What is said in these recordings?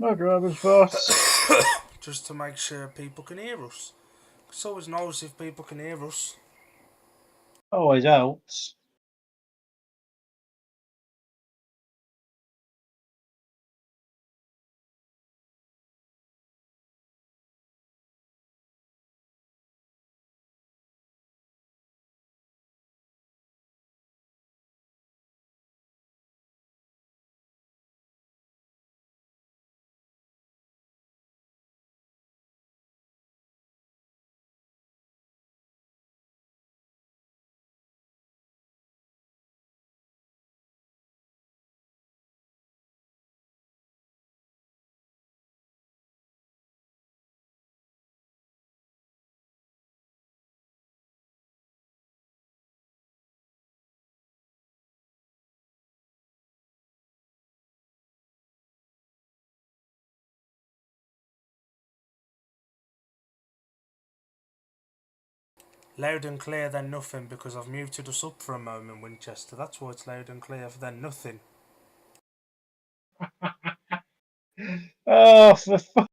No dramas, boss. Just to make sure people can hear us. It's always nice if people can hear us. Always helps. Loud and clear then nothing because I've muted us up for a moment, Winchester. That's why it's loud and clear then nothing. Oh, for fuck.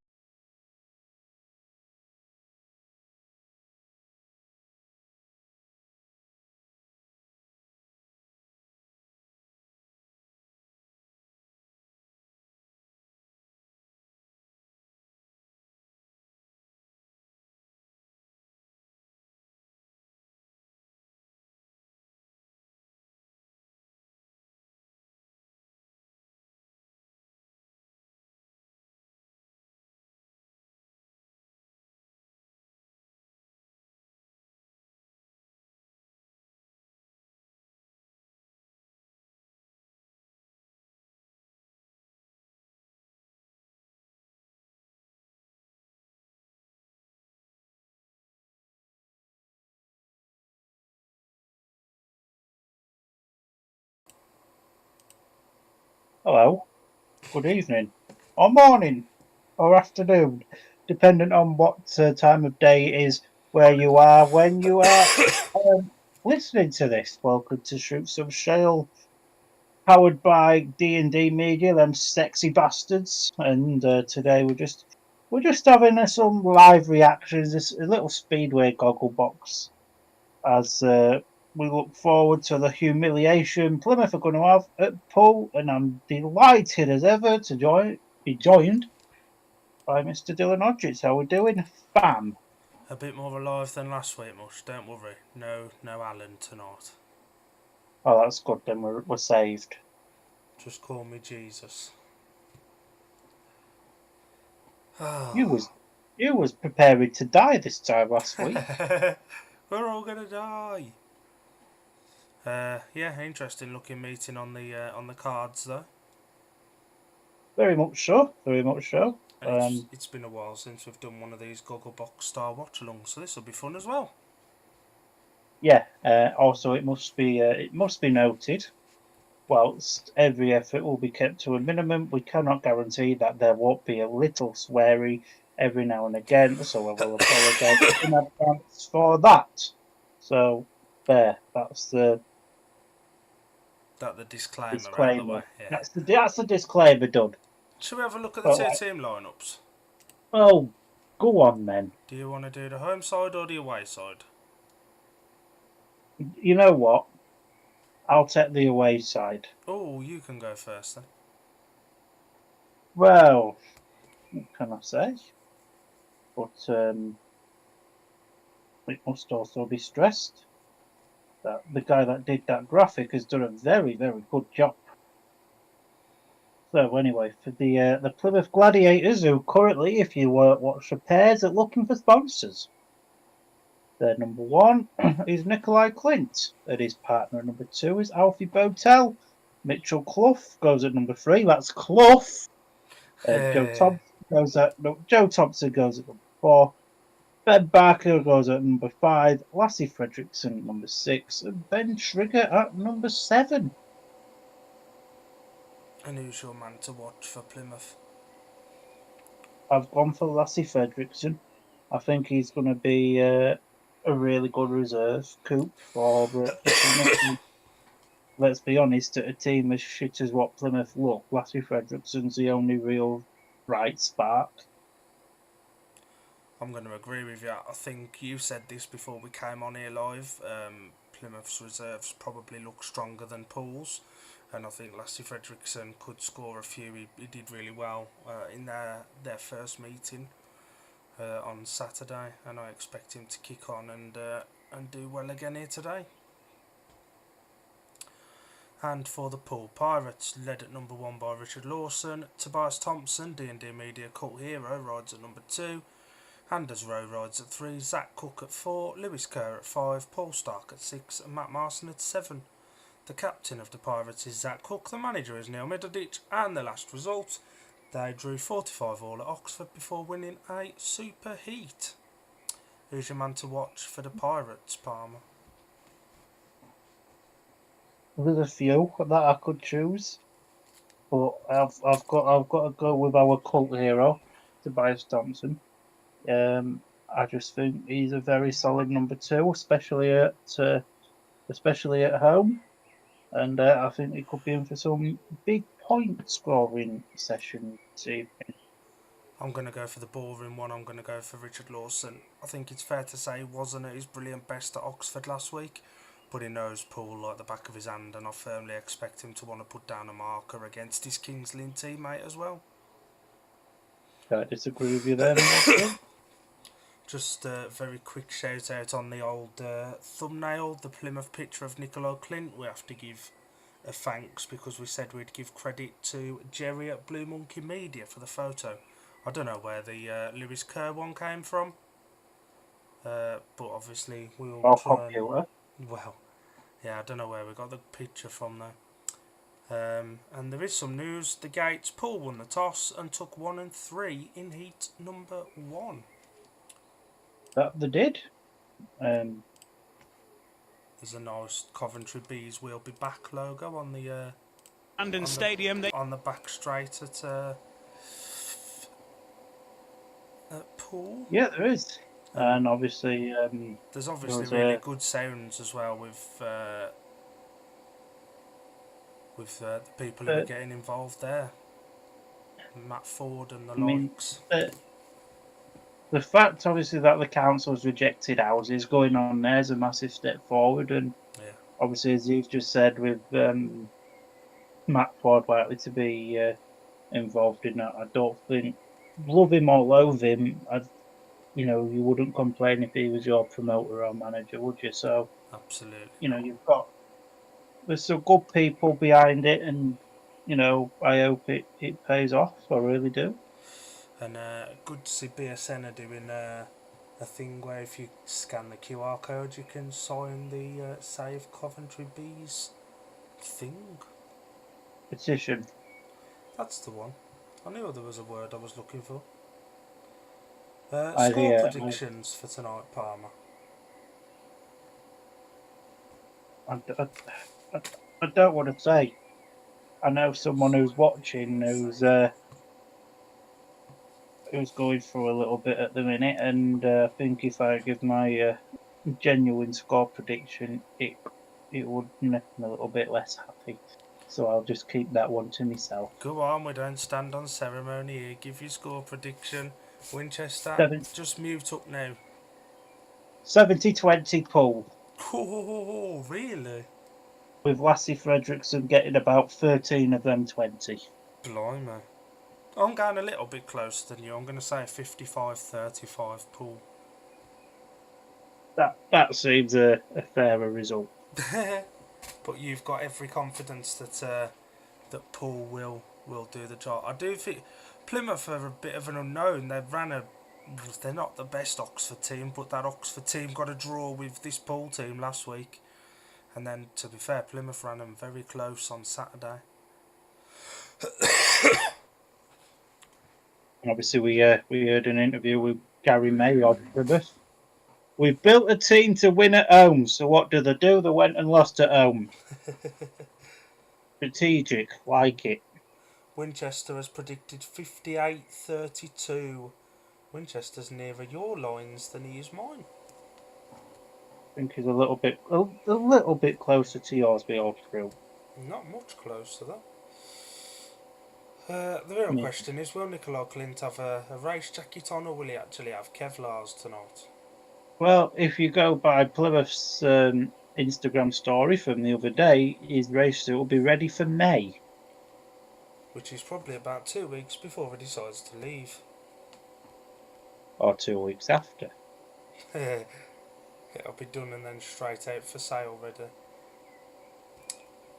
Hello. Good evening. Or morning. Or afternoon. Depending on what time of day it is, where you are, when you are listening to this. Welcome to Shoot Some Shale. Powered by D&D Media, them sexy bastards. And today we're just having some live reactions, a little speedway gogglebox as we look forward to the humiliation Plymouth are going to have at Poole, and I'm delighted as ever to be joined by Mr. Dylan Hodges. How we doing, fam? A bit more alive than last week, Mush. Don't worry. No Alan tonight. Oh, that's good. Then we're saved. Just call me Jesus. You Ah. was you was preparing to die this time last week. We're all gonna die. Yeah, interesting looking meeting on the cards though. Very much so. Very much so. And it's been a while since we've done one of these Gogglebox Star Watch alongs, so this will be fun as well. Yeah. Also, it must be noted. Whilst every effort will be kept to a minimum, we cannot guarantee that there won't be a little sweary every now and again. So I will apologise in advance for that. So that's the That the disclaimer out the disclaimer. way. Yeah. That's the disclaimer done. Should we have a look at the But two team lineups? oh, go on then. Do you want to do the home side or the away side? You know what? I'll take the away side. Oh, you can go first then. Well, what can I say? But it must also be stressed that the guy that did that graphic has done a very, very good job. So anyway, for the Plymouth Gladiators, who currently, if you watch the pairs, are looking for sponsors. Their number one is Nikolai Clint, and his partner number two is Alfie Botel. Mitchell Clough goes at number three. That's Clough. Joe Thompson goes at number four. Ben Barker goes at number five. Lassie Fredrickson at number six, and Ben Trigger at number seven. An usual man to watch for Plymouth. I've gone for Lassie Fredrickson. I think he's going to be a really good reserve coup for Plymouth. And let's be honest, at a team as shit as what Plymouth look, Lassie Fredrickson's the only real right spark. I'm going to agree with you. I think you said this before we came on here live. Plymouth's reserves probably look stronger than Poole's, and I think Lassie Fredrickson could score a few. He did really well in their first meeting on Saturday, and I expect him to kick on and do well again here today. And for the Poole Pirates, led at number 1 by Richard Lawson, Tobias Thompson, D&D Media Cult Hero, rides at number 2, Anders Rowe rides at 3, Zach Cook at 4, Lewis Kerr at 5, Paul Stark at 6, and Matt Marson at 7. The captain of the Pirates is Zach Cook, the manager is Neil Middleditch, and the last result, they drew 45 all at Oxford before winning a super heat. Who's your man to watch for the Pirates, Palmer? There's a few that I could choose, but I've got to go with our cult hero, Tobias Thompson. I just think he's a very solid number 2, especially at home, and I think he could be in for some big point scoring session this evening. I'm going to go for the boring one. I'm going to go for Richard Lawson. I think it's fair to say he wasn't at his brilliant best at Oxford last week, but he knows Poole like the back of his hand, and I firmly expect him to want to put down a marker against his Kings Lynn teammate as well. I disagree with you there, Milton. Just a very quick shout out on the old thumbnail, the Plymouth picture of Nicola Clint. We have to give a thanks because we said we'd give credit to Jerry at Blue Monkey Media for the photo. I don't know where the Lewis Kerr one came from, but obviously we'll Or try computer. well, yeah, I don't know where we got the picture from though. And there is some news. The Gates Poole won the toss and took 1 and 3 in heat number 1. That they did. There's a nice Coventry Bees will be back logo on the London Stadium. on the back straight at Poole. Yeah, there is. And obviously, There's obviously there's really a- good sounds as well with the people who are getting involved there. Matt Ford and the likes. The fact, obviously, that the council's rejected houses going on there is a massive step forward. And Yeah. obviously, as you've just said, with Matt Ford likely to be involved in that, I don't think, love him or loathe him, you wouldn't complain if he was your promoter or manager, would you? So, Absolutely. there's some good people behind it, and, I hope it pays off. I really do. And good to see BSN are doing a thing where if you scan the QR code, you can sign the Save Coventry Bees thing. Petition. That's the one. I knew there was a word I was looking for. I Score hear. predictions for tonight, Palmer. I don't want to say. I know someone who's watching who's going through a little bit at the minute, and I think if I give my genuine score prediction, it would make me a little bit less happy. So I'll just keep that one to myself. Go on, we don't stand on ceremony here. Give your score prediction. Winchester, just mute up now. 70-20 Poole. Oh, really? With Lassie Fredrickson getting about 13 of them 20. Blimey. I'm going a little bit closer than you. I'm going to say 55-35 Poole. That seems a fairer result. But you've got every confidence that Poole will do the job. I do think Plymouth are a bit of an unknown. They're not the best Oxford team, but that Oxford team got a draw with this Poole team last week. And then, to be fair, Plymouth ran them very close on Saturday. Obviously, we heard an interview with Gary May of Plymouth. We've built a team to win at home, so what do? They went and lost at home. Strategic, like it. Winchester has predicted 58-32. Winchester's nearer your lines than he is mine. I think he's a little bit closer to yours, be all true. Not much closer though. The real Yeah. question is, will Nicola Clint have a race jacket on, or will he actually have Kevlar's tonight? Well, if you go by Plymouth's Instagram story from the other day, his race suit will be ready for May Which is probably about 2 weeks before he decides to leave. or 2 weeks after. It'll be done and then straight out for sale ready.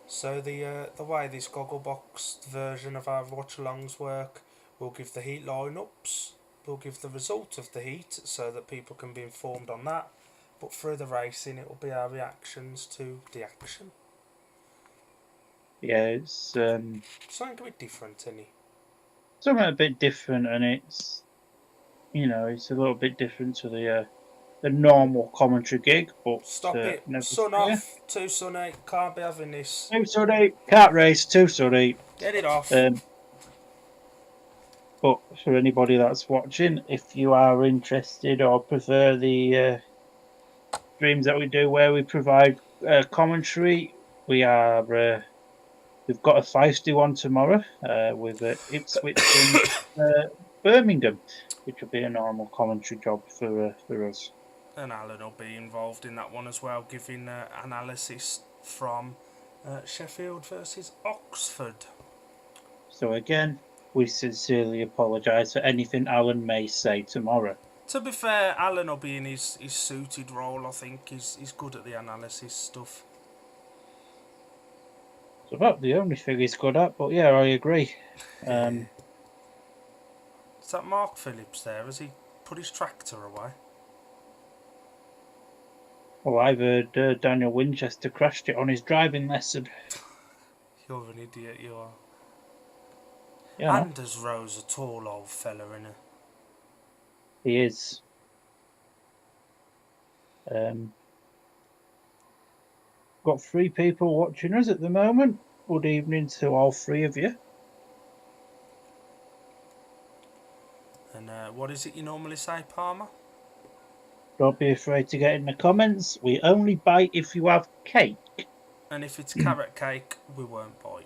So the way this gogglebox version of our watch-alongs work, we'll give the heat lineups, we'll give the result of the heat so that people can be informed on that. But through the racing, it will be our reactions to the action. Yeah, it's Something a bit different, any. something a bit different, and it's it's a little bit different to the normal commentary gig, but Stop it! never Sun fear. off! Too sunny! Can't be having this. Too sorry, can't race. Too sorry. Get it off! Um, but for anybody that's watching, if you are interested or prefer the streams that we do where we provide commentary, we've got a feisty one tomorrow with Ipswich and Birmingham, which will be a normal commentary job for us. And Alan will be involved in that one as well, giving analysis from Sheffield versus Oxford. So again, we sincerely apologise for anything Alan may say tomorrow. To be fair, Alan will be in his suited role. I think he's good at the analysis stuff. It's about the only thing he's good at, but yeah, I agree. Is that Mark Phillips there? Has he put his tractor away? Well, I've heard Daniel Winchester crashed it on his driving lesson. You're an idiot, you are. Yeah, Anders Rowe's a tall old fella, innit? he is. Got 3 people watching us at the moment. Good evening to all 3 of you. And what is it you normally say, Palmer? Don't be afraid to get in the comments. We only bite if you have cake. And if it's carrot cake, we won't bite.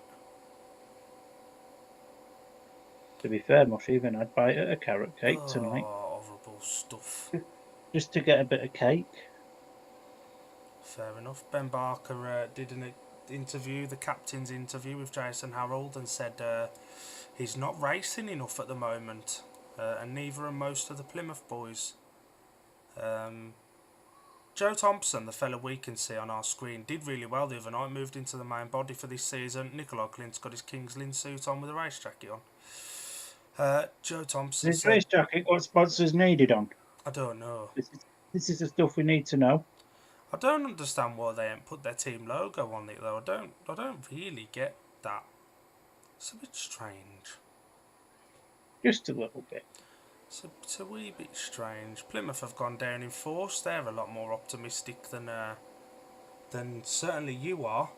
To be fair, Mush, even I'd bite at a carrot cake tonight. Horrible stuff. Just to get a bit of cake. Fair enough. Ben Barker did an interview, the captain's interview with Jason Harold, and said he's not racing enough at the moment, and neither are most of the Plymouth boys. Joe Thompson, the fella we can see on our screen, did really well the other night, moved into the main body for this season. Nicola Clint's got his King's Lynn suit on with a race jacket on. Joe Thompson This said, race jacket, what sponsors needed on? I don't know. This is the stuff we need to know. I don't understand why they ain't put their team logo on it though. I don't really get that. It's a bit strange. Just a little bit. It's a wee bit strange. Plymouth have gone down in force. They're a lot more optimistic than certainly you are.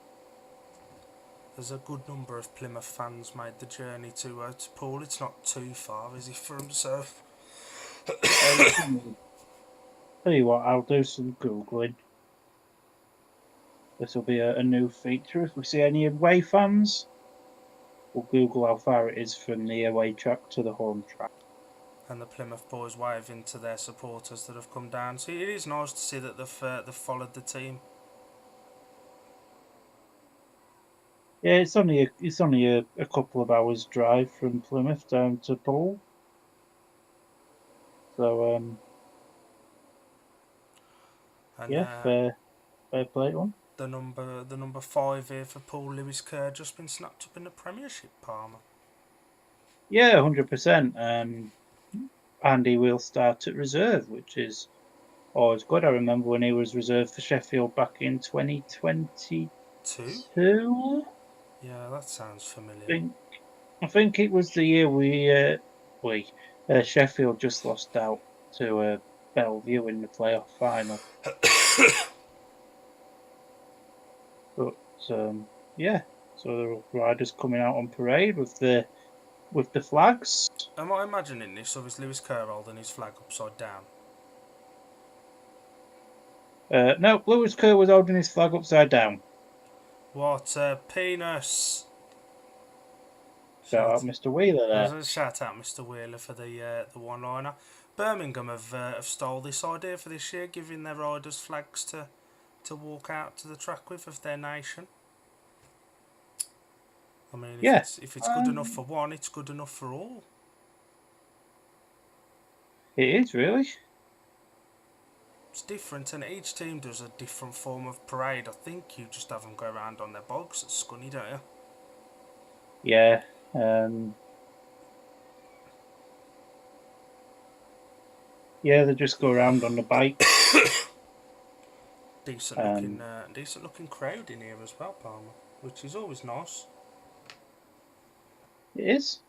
There's a good number of Plymouth fans made the journey to Poole. It's not too far, is it, for them? So Tell you what, I'll do some Googling. This will be a new feature. If we see any away fans, we'll Google how far it is from the away track to the home track. And the Plymouth boys waving to their supporters that have come down. So it is nice to see that they've followed the team. Yeah, it's only a couple of hours drive from Plymouth down to Poole. So And, yeah, fair play one. The number 5 here for Paul, Lewis Kerr, just been snapped up in the Premiership, Palmer. Yeah, 100%. And he will start at reserve, which is always good. I remember when he was reserved for Sheffield back in 2022. Yeah, that sounds familiar. I think it was the year Sheffield just lost out to Bellevue in the playoff final. But yeah, so the riders coming out on parade with the flags. Am I imagining this, or is Lewis Kerr holding his flag upside down? No, Lewis Kerr was holding his flag upside down. What a penis! Shout out Mr. Wheeler there. Shout out Mr. Wheeler for the one-liner. Birmingham have stole this idea for this year, giving their riders flags to walk out to the track with of their nation. I mean, Yeah. if it's good enough for one, it's good enough for all. It is, really. It's different, and each team does a different form of parade. I think you just have them go around on their bogs at Scunny, don't you? Yeah. Yeah, they just go around on the bikes. Decent looking crowd in here as well, Palmer, which is always nice. It is.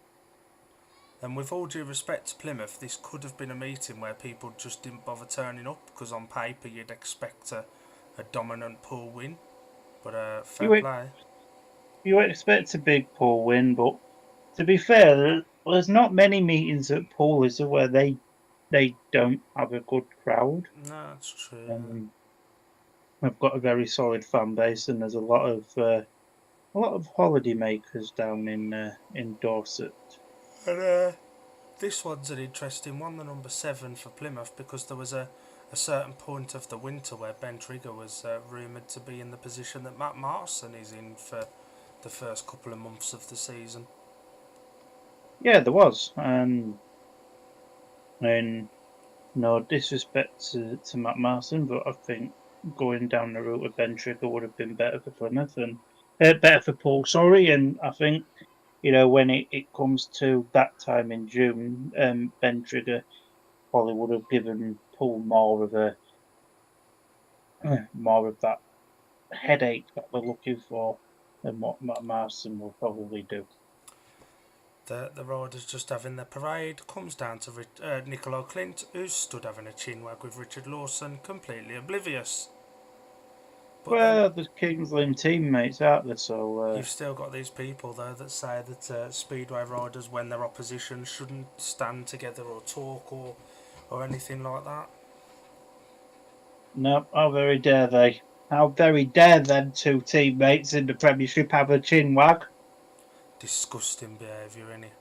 And with all due respect to Plymouth, this could have been a meeting where people just didn't bother turning up because on paper you'd expect a dominant Poole win. But fair play. You would expect a big Poole win, but to be fair, there's not many meetings at Poole, is there, where they don't have a good crowd. No, that's true. They've got a very solid fan base, and there's a lot of holiday makers down in Dorset. And this one's an interesting one, the number 7 for Plymouth, because there was a certain point of the winter where Ben Trigger was rumoured to be in the position that Matt Marson is in for the first couple of months of the season. Yeah, there was. And no disrespect to Matt Marson, but I think going down the route of Ben Trigger would have been better for Plymouth and better for Poole, sorry. And I think, when it comes to that time in June, Ben Trigger probably would have given Poole more of that headache that they're looking for than what Matt Marson will probably do. The riders just having their parade comes down to Nicola Clint, who's stood having a chinwag with Richard Lawson, completely oblivious. But the Kings Lynn teammates, aren't they? So you've still got these people though that say that speedway riders, when they're opposition, shouldn't stand together or talk or anything like that. No, how very dare they? How very dare them two teammates in the Premiership have a chinwag? Disgusting behaviour, innit?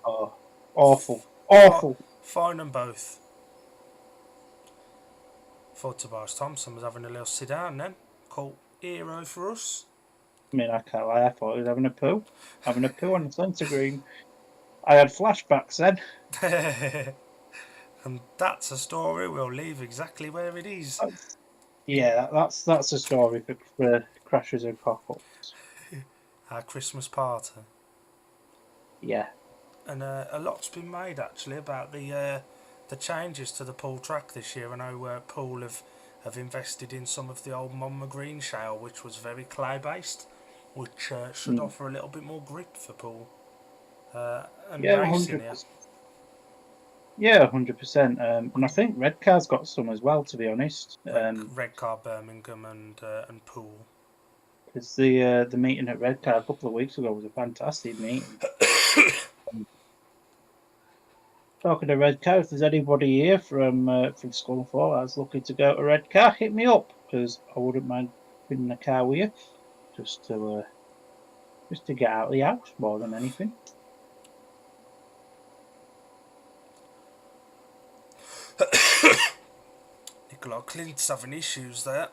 Oh, awful. Awful. Fine them both. Thought Tobias Thompson was having a little sit down then. Cult hero for us. I mean, I can't lie, I thought he was having a poo. Having a poo on the centre green. I had flashbacks then. And that's a story we'll leave exactly where it is. That's a story for crashes and cock-ups. Our Christmas party. Yeah. And a lot's been made actually about the changes to the Poole track this year. I know Poole have invested in some of the old Monmouth Green shale, which was very clay based, which should offer a little bit more grip for Poole and racing 100%. here. Yeah, 100%. And I think Redcar's got some as well, to be honest. Redcar, Birmingham, and Poole. Because the meeting at Redcar a couple of weeks ago was a fantastic meeting. Talking to Redcar, if there's anybody here from Scunthorpe that's looking to go to Redcar, hit me up, because I wouldn't mind bringing the car with you, just to get out of the house more than anything. Nicola Clint's having issues there.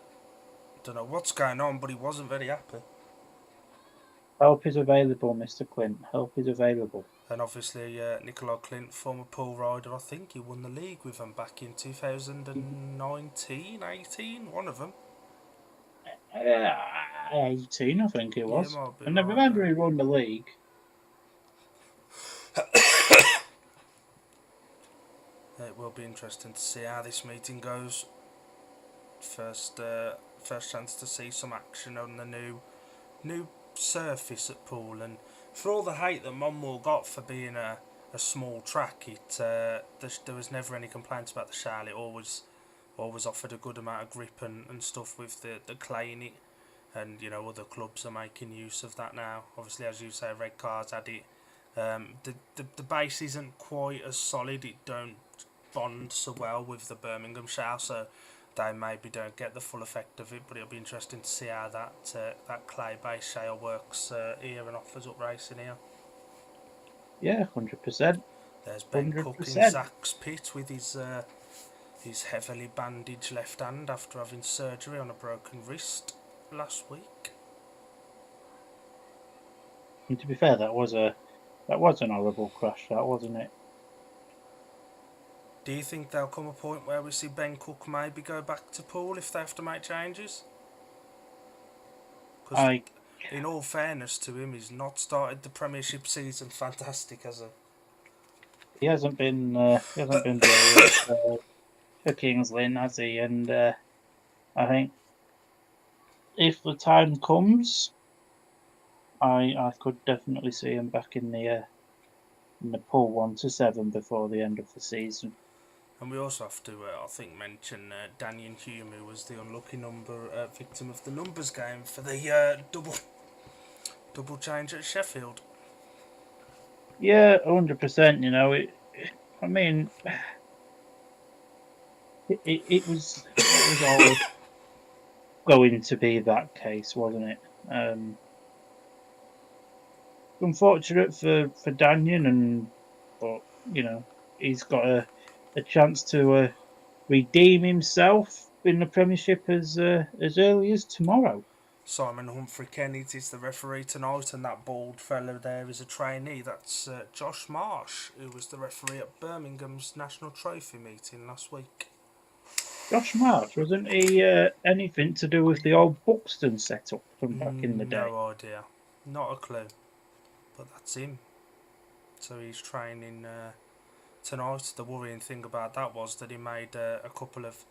Don't know what's going on, but he wasn't very happy. Help is available, Mr. Clint. Help is available. And obviously, Nicola Clint, former Poole rider, I think he won the league with them back in 2019, 18, one of them. 18, I think it was. Yeah, And I remember he won the league. It will be interesting to see how this meeting goes. First chance to see some action on the new surface at Poole, and for all the hate that Monmouth got for being a small track, there was never any complaints about the shale. It always offered a good amount of grip and stuff with the clay in it, and other clubs are making use of that now. Obviously, as you say, Redcar's had it. The base isn't quite as solid. It don't bond so well with the Birmingham shale, so they maybe don't get the full effect of it, but it'll be interesting to see how that clay-based shale works here and offers up racing here. Yeah, 100%. There's Ben Cook in 100%. Zach's pit with his heavily bandaged left hand after having surgery on a broken wrist last week. And to be fair, that was an horrible crash, that wasn't it? Do you think there'll come a point where we see Ben Cook maybe go back to Poole if they have to make changes? Because I in all fairness to him, he's not started the Premiership season fantastic, has he? he hasn't been brilliant for Kings Lynn, has he? And I think if the time comes, I could definitely see him back in the pool 1 to 7 before the end of the season. And we also have to, I think, mention Daniel Hume, who was the unlucky victim of the numbers game for the double change at Sheffield. Yeah, 100%. You know, I mean, it was always going to be that case, wasn't it? Unfortunate for Daniel, but you know he's got a chance to redeem himself in the Premiership as early as tomorrow. Simon Humphrey Kennedy is the referee tonight, and that bald fellow there is a trainee. That's Josh Marsh, who was the referee at Birmingham's National Trophy meeting last week. Josh March, wasn't he anything to do with the old Buxton setup from back in the day? No idea, not a clue, but that's him. So he's training tonight. The worrying thing about that was that he made a couple of,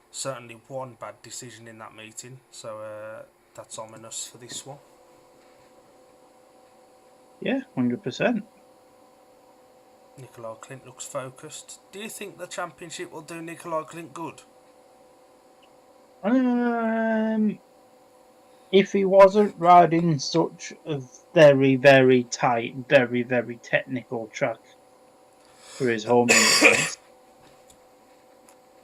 certainly one bad decision in that meeting, so that's ominous for this one. Yeah, 100%. Nikolai Clint looks focused. Do you think the championship will do Nikolai Clint good? If he wasn't riding such a very, very tight, very, very technical track for his home race,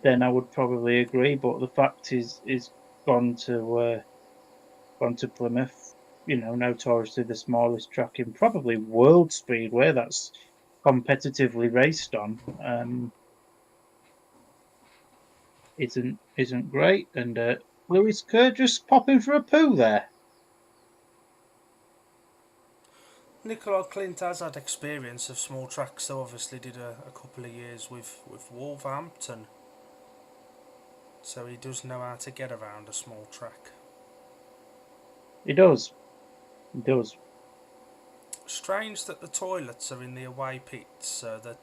then I would probably agree. But the fact is gone to Plymouth, notoriously the smallest track in probably World Speedway that's competitively raced on. Isn't great, and Lewis Kerr just popping for a poo there. Nikolai Clint has had experience of small tracks, so obviously did a couple of years with Wolverhampton, so he does know how to get around a small track. He does. He does. Strange that the toilets are in the away pits, so that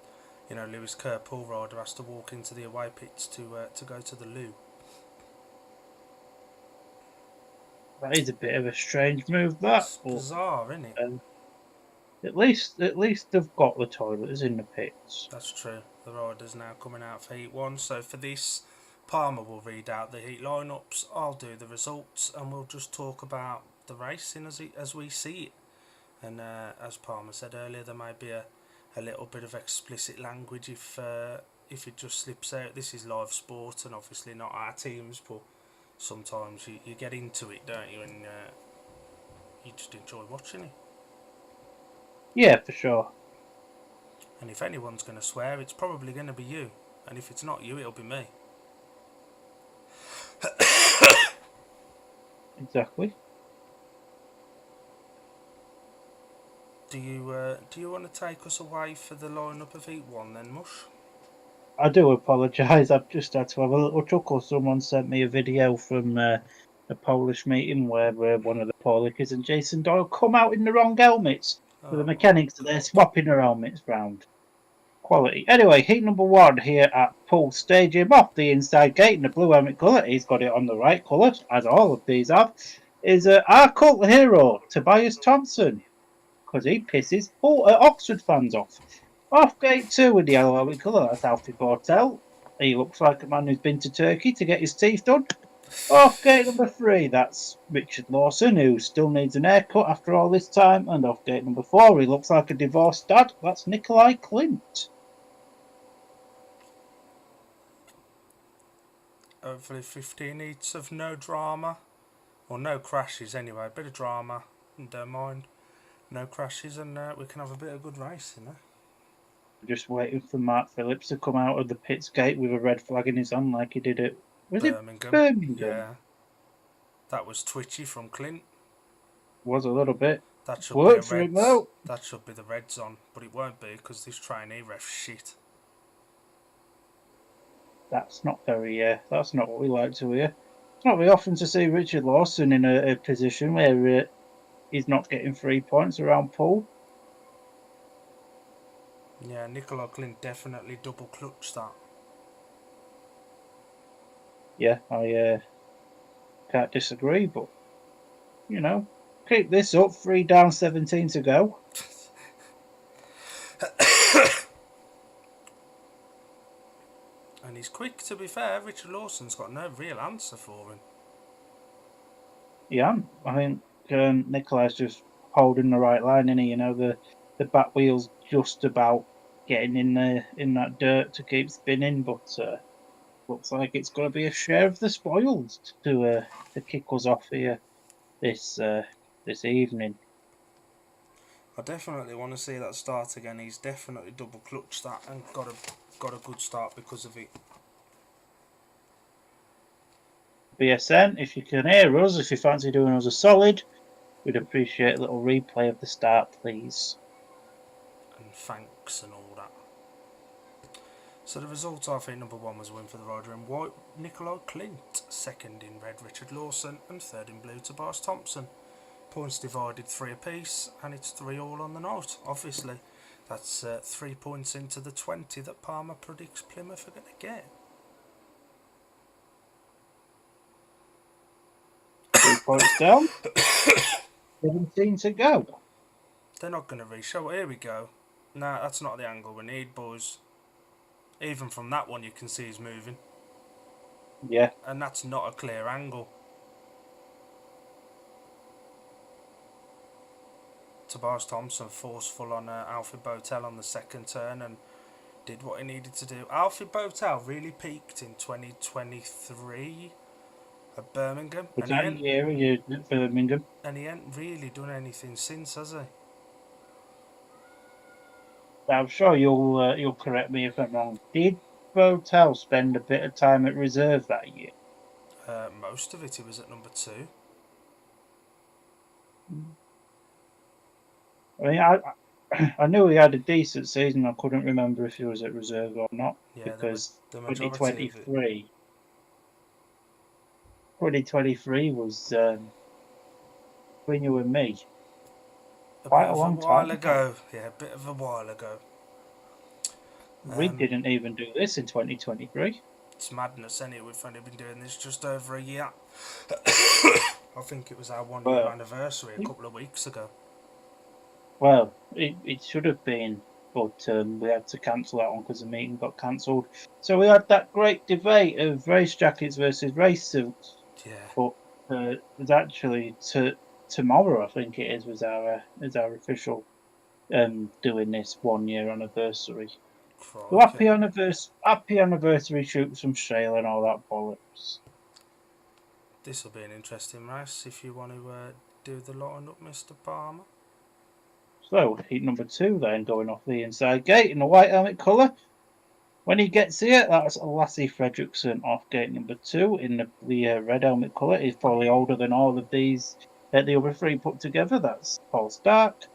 Lewis Kerr, pool rider, has to walk into the away pits to go to the loo. That is a bit of a strange move, that. It's But bizarre, isn't it? at least they've got the toilets in the pits. That's true. The rider's now coming out for Heat 1, so for this, Palmer will read out the heat lineups, I'll do the results, and we'll just talk about the racing as we see it. And as Palmer said earlier, there may be a little bit of explicit language if it just slips out. This is live sport and obviously not our teams, but sometimes you get into it, don't you, and you just enjoy watching it. Yeah, for sure. And if anyone's going to swear, it's probably going to be you. And if it's not you, it'll be me. Exactly. Do you want to take us away for the lineup of Heat 1 then, Mush? I do apologise. I've just had to have a little chuckle. Someone sent me a video from a Polish meeting where one of the Paulikers and Jason Doyle come out in the wrong helmets. So the Oh my mechanics are there god. swapping their helmets round. Quality. Anyway, heat number 1 here at Poole Stadium off the inside gate in the blue helmet colour. He's got it on the right colour, as all of these have. Is our cult hero, Tobias Thompson, because he pisses Oxford fans off. Off gate 2 with the yellow helmet colour, that's Alfie Portel. He looks like a man who's been to Turkey to get his teeth done. Off gate number 3, that's Richard Lawson, who still needs an haircut after all this time. And off gate number 4, he looks like a divorced dad. That's Nikolai Clint. Hopefully 15 heats of no drama. Or no crashes anyway, a bit of drama, don't mind. No crashes, and we can have a bit of good racing. Just waiting for Mark Phillips to come out of the pits gate with a red flag in his hand like he did at... Was it Birmingham. Birmingham? Yeah. That was twitchy from Clint. Was a little bit. That should be a Worked for him, Reds. though. That should be the Reds on, but it won't be because this trainee ref shit. That's not what we like to hear. It's not very often to see Richard Lawson in a position where he's not getting 3 points around Poole. Yeah, Nicola Clint definitely double clutched that. Yeah, I can't disagree, but, keep this up. 3 down, 17 to go. And he's quick, to be fair. Richard Lawson's got no real answer for him. Yeah, I think Nicolai's just holding the right line, and the back wheel's just about getting in that dirt to keep spinning, but looks like it's going to be a share of the spoils to kick us off here this evening. I definitely want to see that start again. He's definitely double clutched that and got a good start because of it. BSN, if you can hear us, if you fancy doing us a solid, we'd appreciate a little replay of the start, please. And thanks and all that. So the result, I think number 1 was a win for the rider in white, Nicola Clint. Second in red, Richard Lawson. And third in blue, Tobias Thompson. Points divided 3 apiece, and it's 3 all on the night. Obviously, that's 3 points into the 20 that Palmer predicts Plymouth are going to get. 3 points down. 17 to go. They're not going to reshow. Here we go. Nah, that's not the angle we need, boys. Even from that one, you can see he's moving. Yeah. And that's not a clear angle. Tobias Thompson forceful on Alfie Botel on the second turn and did what he needed to do. Alfie Botel really peaked in 2023 at Birmingham. Birmingham. And he ain't really done anything since, has he? I'm sure you'll correct me if I'm wrong. Did Botel spend a bit of time at reserve that year? Most of it, he was at number 2. I mean, I knew he had a decent season. I couldn't remember if he was at reserve or not, Yeah, because the majority 2023 was between you and me. Quite a long while time ago. Yeah, a bit of a while ago. We didn't even do this in 2023. It's madness, anyway. We've only been doing this just over a year. I think it was our 1 year anniversary a couple of weeks ago. Well, it should have been, but we had to cancel that one because the meeting got cancelled. So we had that great debate of race jackets versus race suits. Yeah. But it was actually tomorrow, I think it is, was our official doing this 1 year anniversary. So happy anniversary, shoots from Shale and all that bollocks. This will be an interesting race if you want to do the line-up, Mr. Palmer. So, heat number 2 then, going off the inside gate in the white helmet colour. When he gets here, that's Lassie Fredrickson off gate number 2 in the red helmet colour. He's probably older than all of these, the other 3 put together. That's Paul Stark.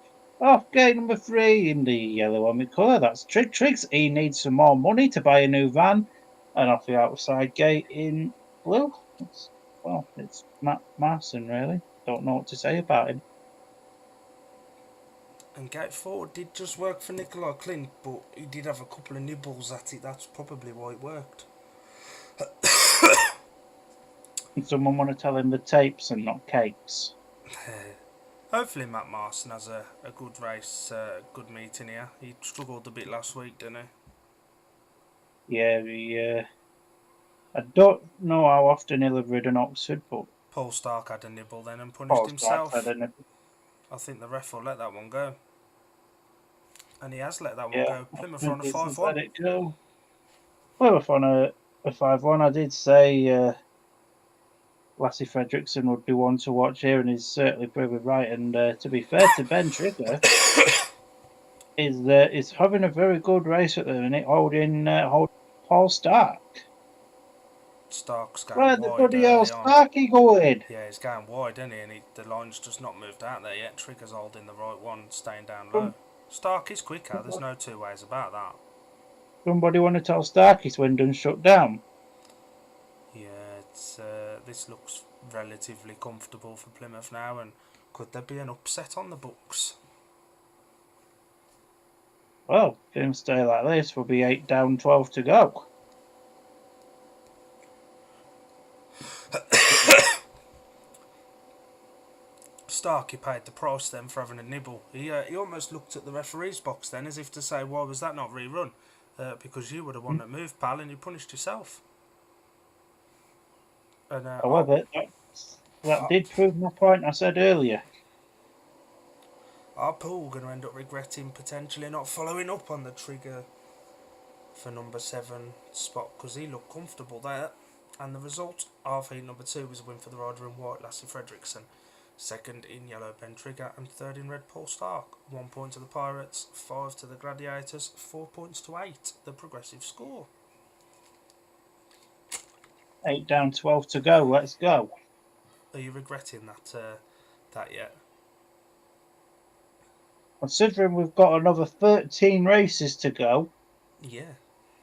Off gate number 3 in the yellow helmet colour, that's Triggs. He needs some more money to buy a new van. And off the outside gate in blue, it's Matt Marson, really. Don't know what to say about him. And gate 4 did just work for Nicola Clint, but he did have a couple of nibbles at it. That's probably why it worked. Someone want to tell him the tapes and not cakes. Hopefully Matt Marson has a good race, good meeting here. He struggled a bit last week, didn't he? Yeah, I don't know how often he'll have ridden Oxford, but Paul Stark had a nibble then and punished himself. I think the ref will let that one go. And he has let that one go. Plymouth on a 5-1. Let it go. Plymouth on a 5-1. I did say Lassie Fredrickson would be one to watch here, and he's certainly proven right. And to be fair to Ben Trigger, is having a very good race at the minute, holding Paul Stark. Stark's going Where the wide bloody hell early on. Starky going? Yeah, he's going wide, isn't he? And the line's just not moved out there yet. Trigger's holding the right one, staying down low. Stark is quicker, there's no two ways about that. Somebody want to tell Starky Swindon shut down? Yeah, this looks relatively comfortable for Plymouth now, and could there be an upset on the books? Well, if things stay like this, we'll be 8 down, 12 to go. Starkey paid the price then for having a nibble. He almost looked at the referee's box then as if to say, why was that not rerun? Because you were the one that moved, pal, and you punished yourself. And However, that did prove my point I said earlier. are Poole going to end up regretting potentially not following up on the trigger for number 7 spot, because he looked comfortable there? And the result of heat number 2 was a win for the rider in white, Lassie Fredrickson. Second in yellow, Ben Trigger, and third in red, Paul Stark. 1 point to the Pirates, 5 to the Gladiators, 4 points to 8, the progressive score. 8 down, 12 to go. Let's go. Are you regretting that yet? Considering we've got another 13 races to go, Yeah.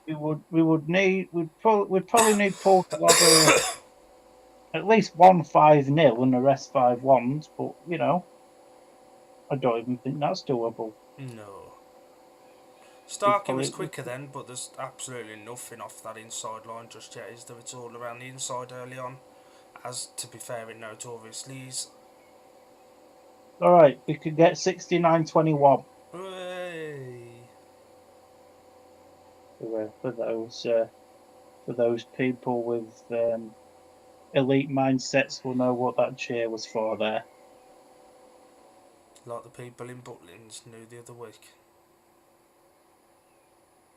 we'd probably need Paul to have at least one 5-0 and the rest 5-1s. But I don't even think that's doable. No. Starkey was quicker then, but there's absolutely nothing off that inside line just yet, is there? It's all around the inside early on, as, to be fair, it notoriously is. All right, we could get 69-21 for those people with elite mindsets will know what that cheer was for there. Like the people in Butlins knew the other week.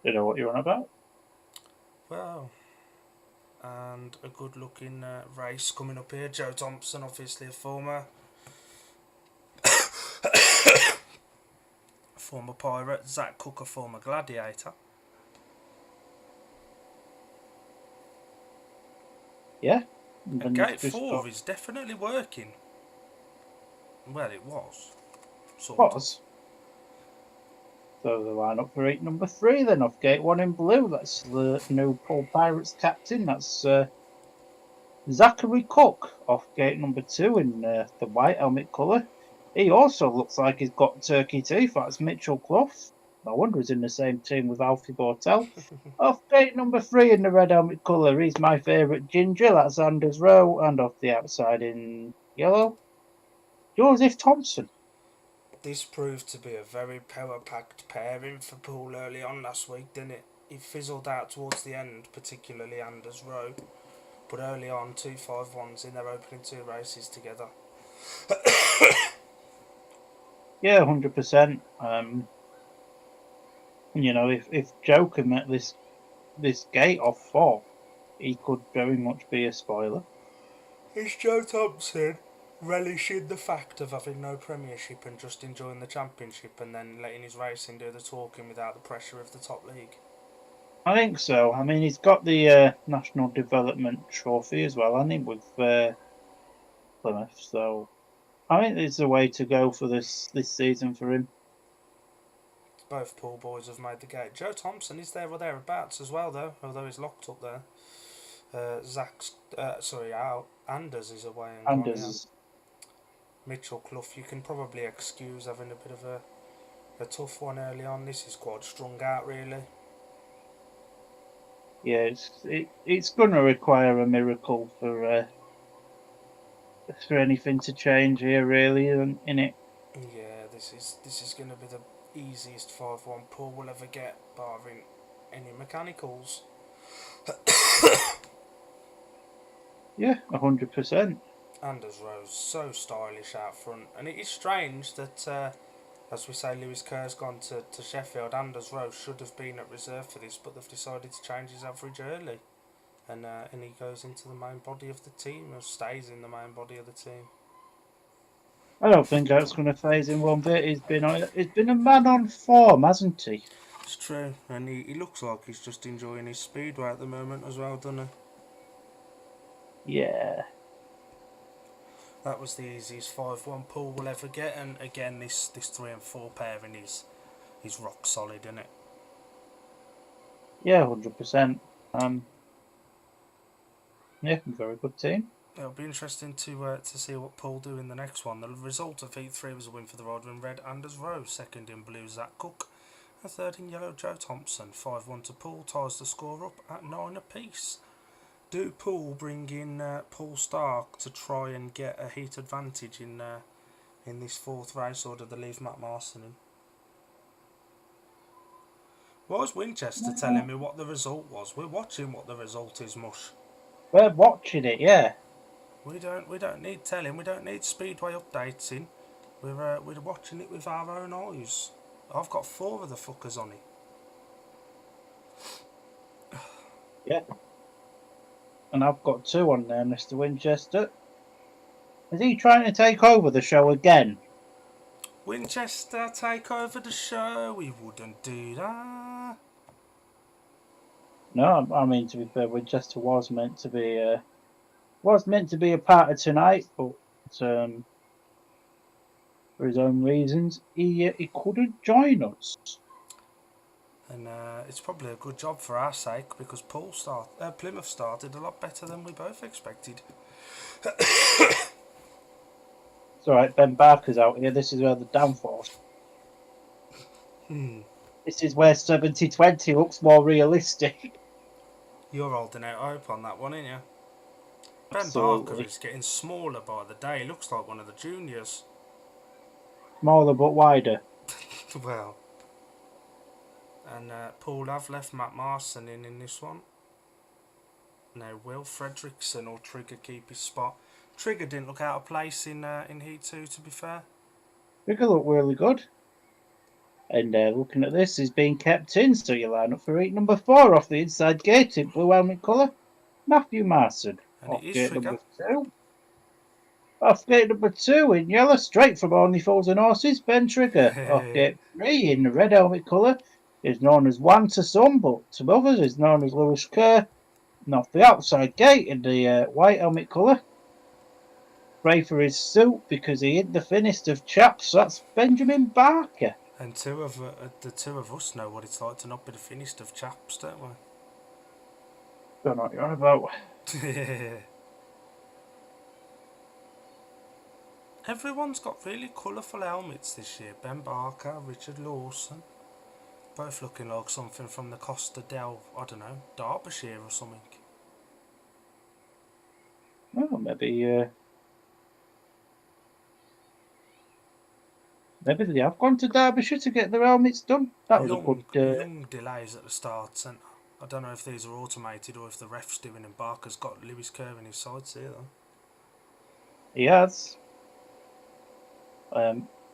You know what you're on about? Well, and a good looking race coming up here. Joe Thompson, obviously a former Pirate. Zach Cook, a former Gladiator. Yeah. And gate 4 is definitely working. Well, it was. So the lineup for heat number 3 then, off gate 1 in blue. That's the new Poole Pirates captain. That's Zachary Cook off gate number 2 in the white helmet colour. He also looks like he's got turkey teeth. That's Mitchell Clough. No wonder he's in the same team with Alfie Bortel. Off gate number 3 in the red helmet colour, he's my favourite ginger. That's Anders Rowe. And off the outside in yellow, Joseph Thompson. This proved to be a very power-packed pairing for Poole early on last week, didn't it? He fizzled out towards the end, particularly Anders Rowe. But early on, 2 5-1s in their opening 2 races together. Yeah, 100%. If Joe can make this gate off 4, he could very much be a spoiler. Is Joe Thompson relishing the fact of having no Premiership and just enjoying the Championship and then letting his racing do the talking without the pressure of the top league? I think so. I mean, he's got the National Development Trophy as well, hasn't he, with Plymouth. So I think it's the way to go for this season for him. Both Poole boys have made the gate. Joe Thompson is there or thereabouts as well, though, although he's locked up there. Anders is away and Anders. Mitchell Clough, you can probably excuse having a bit of a tough one early on. This is quite strung out, really. Yeah, it's going to require a miracle for anything to change here, really, in it. Yeah, this is going to be the easiest 5-1 Poole will ever get, barring any mechanicals. Yeah, 100%. Anders Rowe's so stylish out front, and it is strange that, as we say, Lewis Kerr's gone to Sheffield. Anders Rowe should have been at reserve for this, but they've decided to change his average early. and he goes into the main body of the team, or stays in the main body of the team. I don't think that's going to phase him one bit. He's been a man on form, hasn't he? It's true, and he looks like he's just enjoying his speedway at the moment as well, doesn't he? Yeah. That was the easiest 5-1 Poole will ever get, and again, this 3 and 4 pairing is rock solid, isn't it? Yeah, 100%. Yeah, very good team. It'll be interesting to see what Poole do in the next one. The result of Heat 3 was a win for the rider in red, Anders Rowe. Second in blue, Zach Cook. And third in yellow, Joe Thompson. 5-1 to Poole, ties the score up at 9 apiece. Do Poole bring in Paul Stark to try and get a heat advantage in this fourth race, or do they leave Matt Marson in? Why was Winchester telling me what the result was? We're watching what the result is, Mush. We're watching it, yeah. We don't need telling. We don't need speedway updates in. We're watching it with our own eyes. I've got 4 of the fuckers on it. Yeah. And I've got 2 on there, Mr. Winchester. Is he trying to take over the show again? Winchester, take over the show. We wouldn't do that. No, I mean, to be fair, Winchester was meant to be a part of tonight, but for his own reasons, he couldn't join us. And it's probably a good job for our sake, because Plymouth started a lot better than we both expected. It's alright, Ben Barker's out here. This is where the downfall. This is where 70-20 looks more realistic. You're holding out hope on that one, ain't you? Ben Absolutely. Barker is getting smaller by the day. He looks like one of the juniors. Smaller but wider. Well. And Poole have left Matt Marson in this one. Now, will Fredrickson or Trigger keep his spot? Trigger didn't look out of place in Heat 2, to be fair. Trigger looked really good. And looking at this, he's being kept in, so you line up for Heat number 4 off the inside gate in blue helmet colour. Matthew Marson. And Off it is gate Trigger. number 2. Off gate number 2 in yellow, straight from Only Fools and Horses, Ben Trigger. Off gate 3 in the red helmet colour is known as One to some, but to others is known as Lewis Kerr. And off the outside gate in the white helmet colour, grey for his suit because he hid the thinnest of chaps, that's Benjamin Barker. And the 2 of us know what it's like to not be the thinnest of chaps, don't we? Don't know what you're on about. Everyone's got really colourful helmets this year. Ben Barker, Richard Lawson, both looking like something from the Costa del, I don't know, Derbyshire or something. Well, maybe they have gone to Derbyshire to get their helmets done. That was a good... long delays at the start centre. I don't know if these are automated or if the ref's doing them. Barker's got Lewis Kerr in his sights here, though. He has.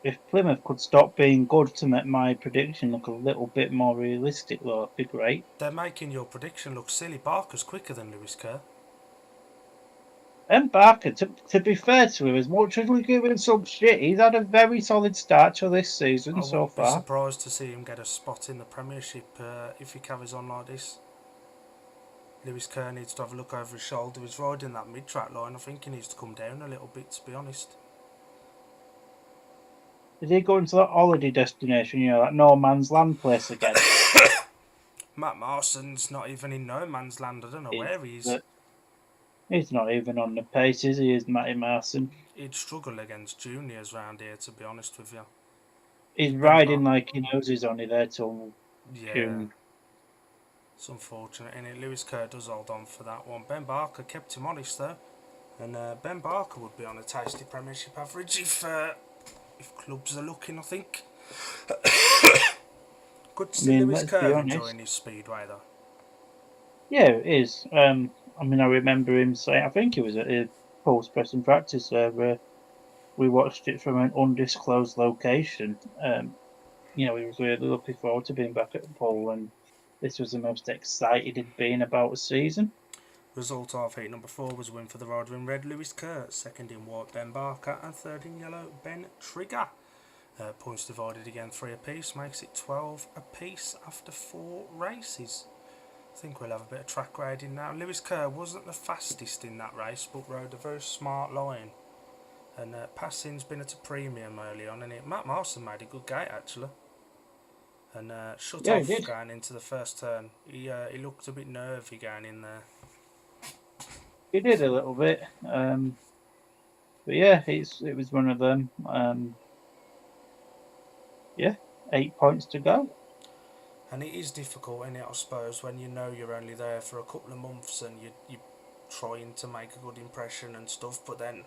If Plymouth could stop being good to make my prediction look a little bit more realistic, though, it'd be great. They're making your prediction look silly. Barker's quicker than Lewis Kerr. And Barker, to be fair to him, as much as we give him some shit, he's had a very solid start to this season so far. I wouldn't be surprised to see him get a spot in the Premiership if he carries on like this. Lewis Kerr needs to have a look over his shoulder. He's riding that mid-track line. I think he needs to come down a little bit, to be honest. Is he going to that holiday destination, that no man's land place again? Matt Marson's not even in no man's land. I don't know where he is. He's not even on the pace, is he, is Matty Marson? He'd struggle against juniors round here, to be honest with you. He's riding like he knows he's only there till June. It's unfortunate, and Lewis Kerr does hold on for that one. Ben Barker kept him honest, though. And Ben Barker would be on a tasty Premiership average if clubs are looking, I think. Good to see Lewis Kerr enjoying his speedway, though. Yeah, it is. I remember him saying, I think it was at a post-press and practice we watched it from an undisclosed location. He was really looking forward to being back at Poole, and this was the most excited he'd been about a season. Result of heat number 4 was a win for the rider in red, Lewis Kerr. Second in white, Ben Barker. And third in yellow, Ben Trigger. Points divided again 3 apiece, makes it 12 apiece after 4 races. I think we'll have a bit of track riding now. Lewis Kerr wasn't the fastest in that race, but rode a very smart line. And passing's been at a premium early on, and Matt Marson made a good gate actually. And shut Yeah, he off did. going into the first turn. He looked a bit nervy going in there. He did a little bit. But yeah, it was one of them. Yeah, 8 points to go. And it is difficult, isn't it, I suppose, when you know you're only there for a couple of months and you're trying to make a good impression and stuff, but then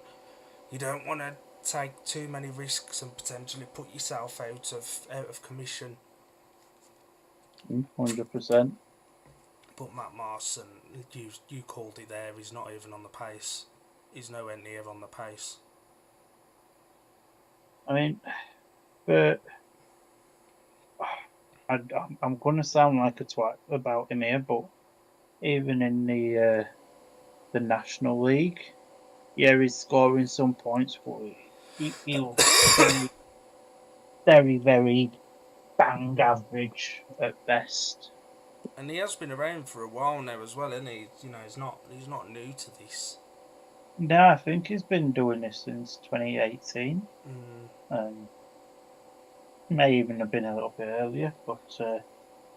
you don't want to take too many risks and potentially put yourself out of commission. 100%. But Matt Marson, you called it there, he's not even on the pace. He's nowhere near on the pace. I mean, but I'm going to sound like a twat about him here, but even in the National League, yeah, he's scoring some points, but he looks very, very, very bang average at best. And he has been around for a while now as well, isn't he? You know, he's not new to this. No, I think he's been doing this since 2018. May even have been a little bit earlier, but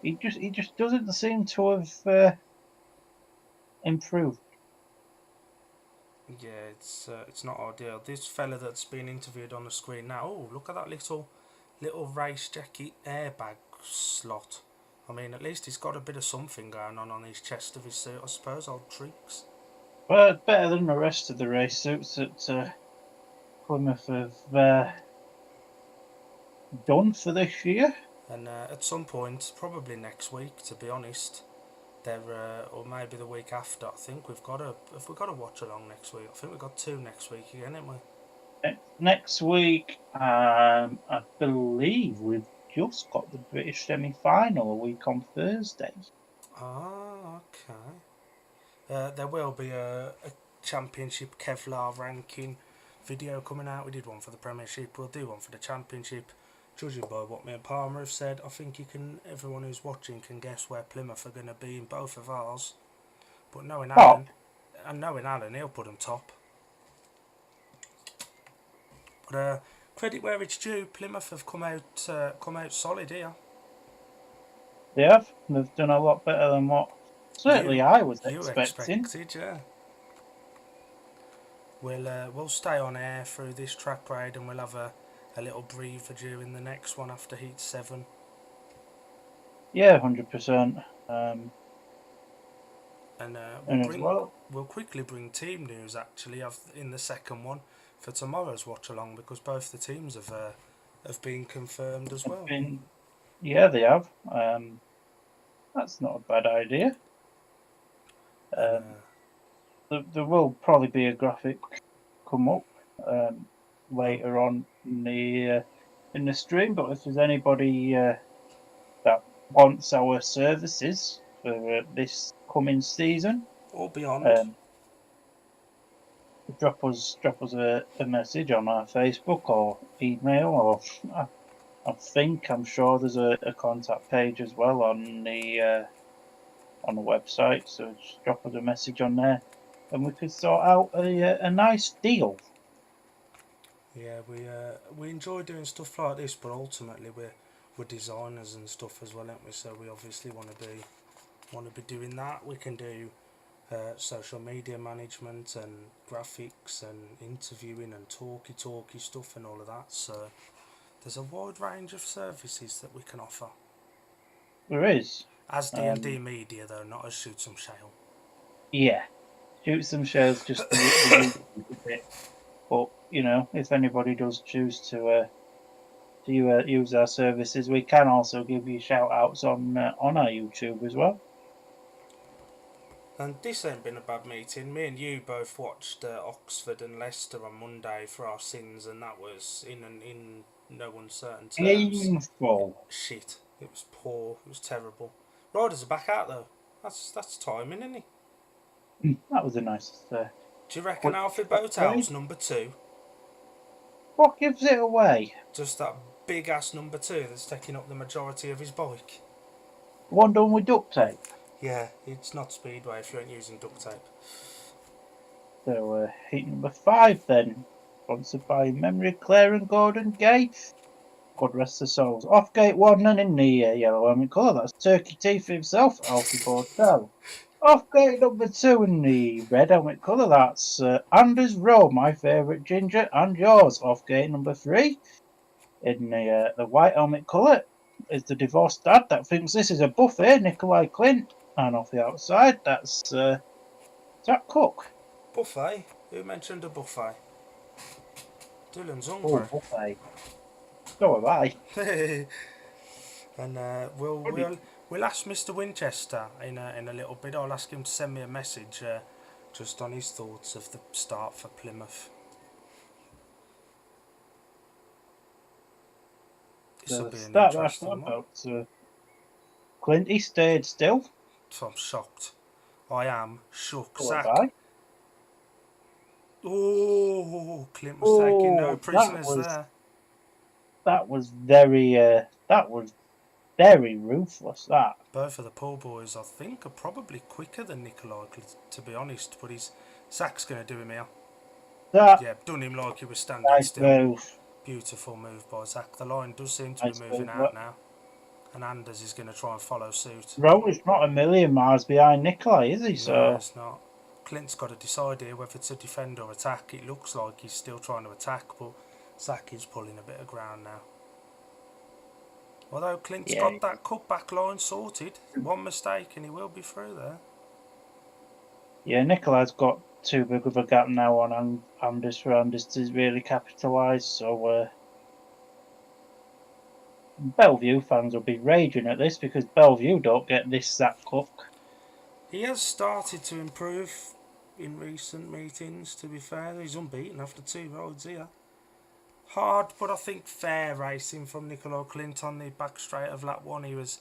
he just doesn't seem to have improved. Yeah, it's not ideal. This fella that's been interviewed on the screen now. Oh, look at that little race jacket airbag slot. I mean, at least he's got a bit of something going on his chest of his suit, I suppose. Old tricks. Well, it's better than the rest of the race suits that Plymouth have done for this year. And at some point, probably next week, to be honest, there or maybe the week after. I think we've got a watch along next week. I think we've got 2 next week again, haven't we? Next week, I believe we've just got the British semi-final a week on Thursday. Ah, okay. There will be a championship Kevlar ranking video coming out. We did one for the Premiership. We'll do one for the Championship. Judging by what me and Palmer have said, I think everyone who's watching can guess where Plymouth are going to be in both of ours. But knowing Alan, he'll put them top. But credit where it's due, Plymouth have come out solid here. They have. They've done a lot better than what certainly I was expecting. Yeah. We'll stay on air through this track ride, and we'll have a little breather during the next one after heat 7. Yeah, 100%. We'll quickly bring team news actually in the second one for tomorrow's watch along, because both the teams have been confirmed as well. Yeah, they have. That's not a bad idea. There will probably be a graphic come up later on in the stream. But if there's anybody that wants our services for this coming season or beyond, drop us a message on our Facebook or email, or I'm sure there's a contact page as well on the website. So just drop us a message on there, and we could sort out a nice deal. Yeah, we enjoy doing stuff like this, but ultimately we're designers and stuff as well, aren't we? So we obviously want to be doing that. We can do social media management and graphics and interviewing and talky stuff and all of that. So there's a wide range of services that we can offer. There is. As D&D Media, though, not as Shoot Some Shale. Yeah, Shoot Some Shale's just the bit. But if anybody does choose to use our services, we can also give you shout outs on our YouTube as well. And this ain't been a bad meeting. Me and you both watched Oxford and Leicester on Monday for our sins, and that was in no uncertain terms. Painful. Shit. It was poor. It was terrible. Riders are back out though. That's timing, isn't it? That was a nice. Do you reckon Quick Alfie upgrade. Botel's number 2? What gives it away? Just that big ass number 2 that's taking up the majority of his bike. One done with duct tape. Yeah, it's not speedway if you ain't using duct tape. So heat number 5 then. Sponsored by Memory Claire and Gordon Gay. God rest their souls. Off gate 1 and in the yellow helmet colour. That's Turkey Teeth himself, Alfie Botel. Off gate number 2 in the red helmet colour. That's Anders Rowe, my favourite ginger, and yours. Off gate number 3 in the white helmet colour is the divorced dad that thinks this is a buffet, Nikolai Clint. And off the outside, that's Jack Cook. Buffet? Who mentioned a buffet? Dylan's Oh, hungry. buffet. So have I. And we'll ask Mr. Winchester in a little bit. I'll ask him to send me a message just on his thoughts of the start for Plymouth. This will be an interesting one. Clint, he stayed still. So I'm shocked. I am shook. So Zach. have I. Oh, Clint was taking no prisoners there. That was very ruthless. That. Both of the Poole boys, I think, are probably quicker than Nikolai, to be honest. But Zach's going to do him here. Yeah, done him like he was standing still. Move. Beautiful move by Zach. The line does seem to be moving out now. And Anders is going to try and follow suit. Rowe is not a million miles behind Nikolai, is he? No, it's not. Clint's got to decide here whether to defend or attack. It looks like he's still trying to attack, but Zach is pulling a bit of ground now. Although Clint's got that cutback line sorted. One mistake and he will be through there. Yeah, Nikolai's got too big of a gap now on Anders for Anders to really capitalise, so Bellevue fans will be raging at this because Bellevue don't get this Zach Cook. He has started to improve in recent meetings, to be fair. He's unbeaten after 2 rides here. Hard, but I think fair racing from Nicola Clint on the back straight of lap 1. He was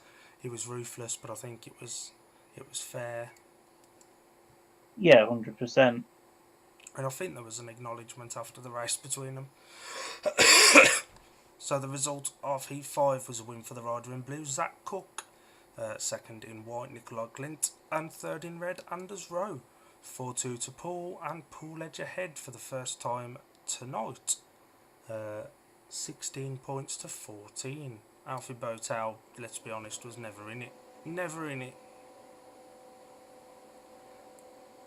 ruthless, but I think it was fair. Yeah, 100%. And I think there was an acknowledgement after the race between them. So the result of Heat 5 was a win for the rider in blue, Zach Cook. Second in white, Nicola Clint. And third in red, Anders Rowe. 4-2 to Poole, and Poole edge ahead for the first time tonight. 16 points to 14. Alfie Botel, let's be honest, was never in it. Never in it.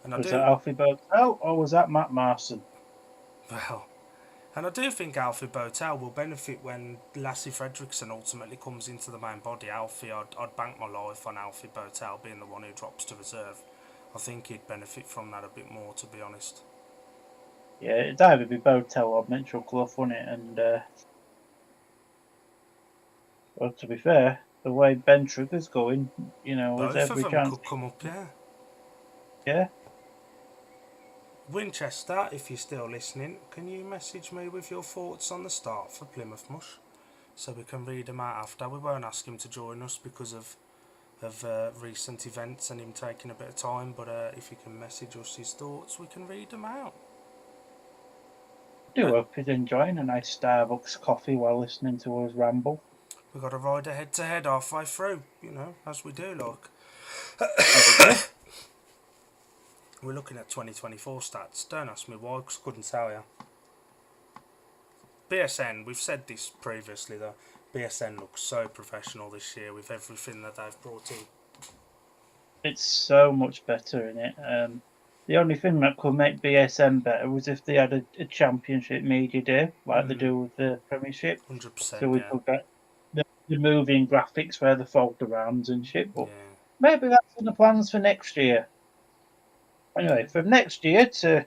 And Was that Alfie Botel or was that Matt Marson? Well, and I do think Alfie Botel will benefit when Lassie Fredrickson ultimately comes into the main body. Alfie, I'd bank my life on Alfie Botel being the one who drops to reserve. I think he'd benefit from that a bit more, to be honest. Yeah, it'd either be Botel or Mitchell Clough, wouldn't it? And well, to be fair, the way Ben Trigger's going, both there's every of them chance could come up, yeah. Yeah. Winchester, if you're still listening, can you message me with your thoughts on the start for Plymouth Mush, so we can read them out after? We won't ask him to join us because of recent events and him taking a bit of time, but if you can message us his thoughts, we can read them out. I do hope he's enjoying a nice Starbucks coffee while listening to us ramble. We've got a rider head-to-head halfway through, as we do, like. We're looking at 2024 stats. Don't ask me why, because I couldn't tell you. BSN, we've said this previously though, BSN looks so professional this year with everything that they've brought in. It's so much better in it. The only thing that could make BSN better was if they had a championship media day, like they do with the Premiership. 100%, so we could get the moving graphics where they fold the rounds and shit. But maybe that's in the plans for next year. Anyway, from next year to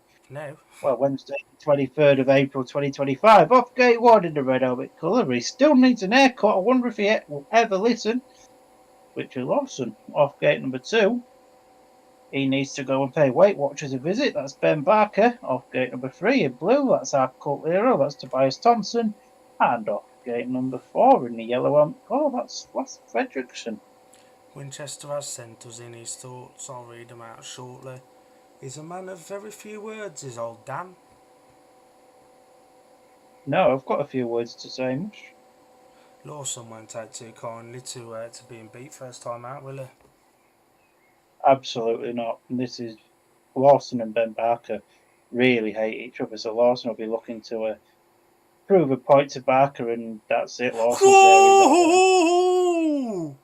Wednesday, 23rd of April 2025, off gate 1 in the red helmet colour. He still needs an haircut. I wonder if he will ever listen. Richard Lawson, off gate number 2. He needs to go and pay Weight Watchers a visit. That's Ben Barker. Off gate number 3 in blue. That's our cult hero. That's Tobias Thompson. And off gate number 4 in the yellow helmet. Oh, that's Fredrickson. Winchester has sent us in his thoughts. I'll read them out shortly. He's a man of very few words, is old Dan. No, I've got a few words to say, Mush. Lawson won't take too kindly to being beat first time out, will he? Absolutely not. And this is Lawson and Ben Barker really hate each other, so Lawson will be looking to prove a point to Barker, and that's it. Lawson's there. He's out there. Whoa!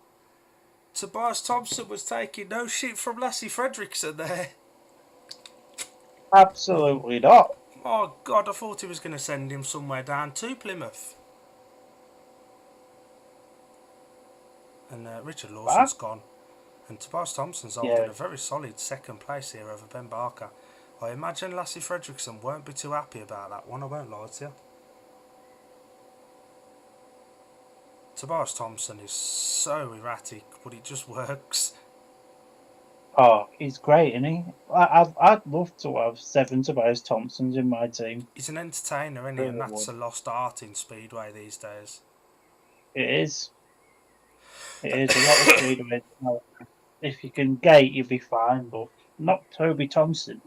Tobias Thompson was taking no shit from Lassie Fredrickson there. Absolutely not. Oh God, I thought he was going to send him somewhere down to Plymouth. And Richard Lawson's gone. And Tobias Thompson's holding a very solid second place here over Ben Barker. I imagine Lassie Fredrickson won't be too happy about that one, I won't lie to you. Tobias Thompson is so erratic, but it just works. Oh, he's great, isn't he? I'd love to have 7 Tobias Thompsons in my team. He's an entertainer, isn't he? And that's a lost art in speedway these days. It is. It is a lot of speedway. If you can gate, you'll be fine, but not Toby Thompson.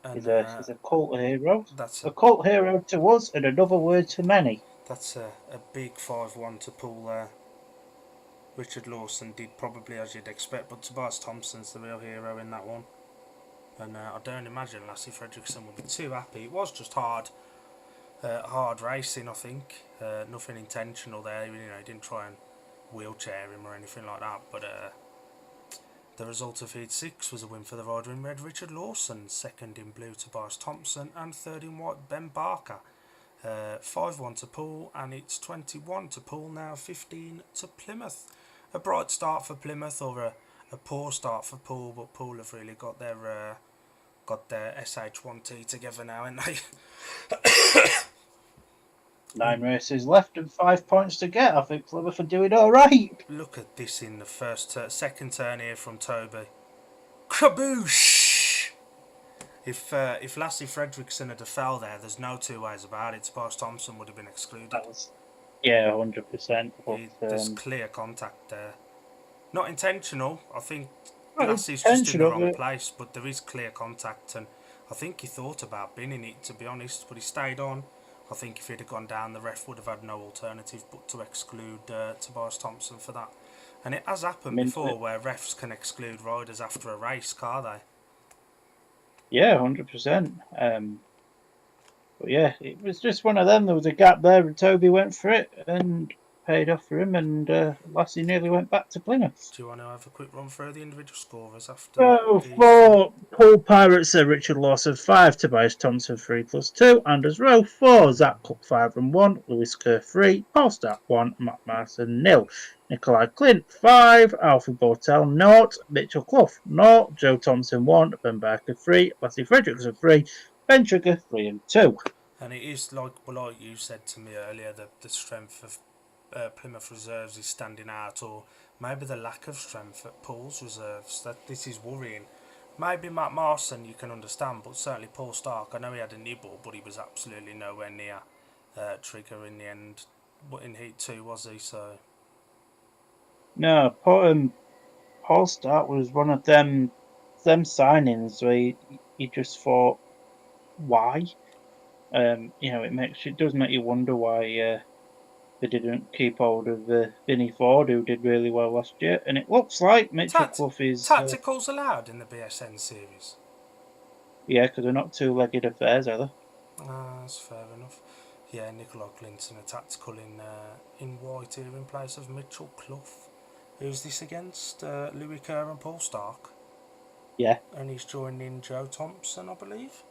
And, he's a cult hero. That's a cult hero to us, and another word to many. That's a big 5-1 to Poole there. Richard Lawson did probably as you'd expect, but Tobias Thompson's the real hero in that one. And I don't imagine Lassie Fredrickson would be too happy. It was just hard racing, I think. Nothing intentional there. He didn't try and wheelchair him or anything like that. But the result of Heat 6 was a win for the rider in red, Richard Lawson. Second in blue, Tobias Thompson. And third in white, Ben Barker. 5-1 to Poole, and it's 21 to Poole now, 15 to Plymouth. A bright start for Plymouth, or a poor start for Poole, but Poole have really got their SH1T together now, haven't they? 9 races left and 5 points to get. I think Plymouth are doing all right. Look at this in the second turn here from Toby. Kaboosh! If Lassie Fredrickson had fell there, there's no two ways about it. Tobias Thompson would have been excluded. 100%. There's clear contact there. Not intentional. I think Lassie's just in the wrong place, but there is clear contact, and I think he thought about binning it, to be honest, but he stayed on. I think if he'd have gone down, the ref would have had no alternative but to exclude Tobias Thompson for that. And it has happened before where refs can exclude riders after a race, can't they? Yeah, 100%. But yeah, it was just one of them. There was a gap there, and Toby went for it and paid off for him, and Lassie nearly went back to Plymouth. Do you want to have a quick run through the individual scorers after? So, for Poole Pirates, Richard Lawson 5, Tobias Thompson 3+2, Anders Rowe 4, Zach Cook 5 and 1, Lewis Kerr 3, Paul Stark 1, Matt Marson 0, Nikolai Clint 5, Alfie Bortel 0, Mitchell Clough 0, Joe Thompson 1, Ben Barker 3, Lassie Fredrickson 3, Ben Trigger 3 and 2. And it is like you said to me earlier, the strength of Plymouth reserves is standing out, or maybe the lack of strength at Poole's reserves. That this is worrying. Maybe Matt Marson you can understand, but certainly Paul Stark. I know he had a nibble, but he was absolutely nowhere near Trigger in the end. But in Heat 2, was he? So no, Paul Stark was one of them signings where you just thought, why? It does make you wonder why they didn't keep hold of Vinnie Ford, who did really well last year. And it looks like Mitchell Clough is... Tacticals allowed in the BSN Series? Yeah, because they're not two-legged affairs, are they? That's fair enough. Yeah, Nicola Clinton, a tactical in white here in place of Mitchell Clough. Who's this against? Louis Kerr and Paul Stark? Yeah. And he's joining Joe Thompson, I believe?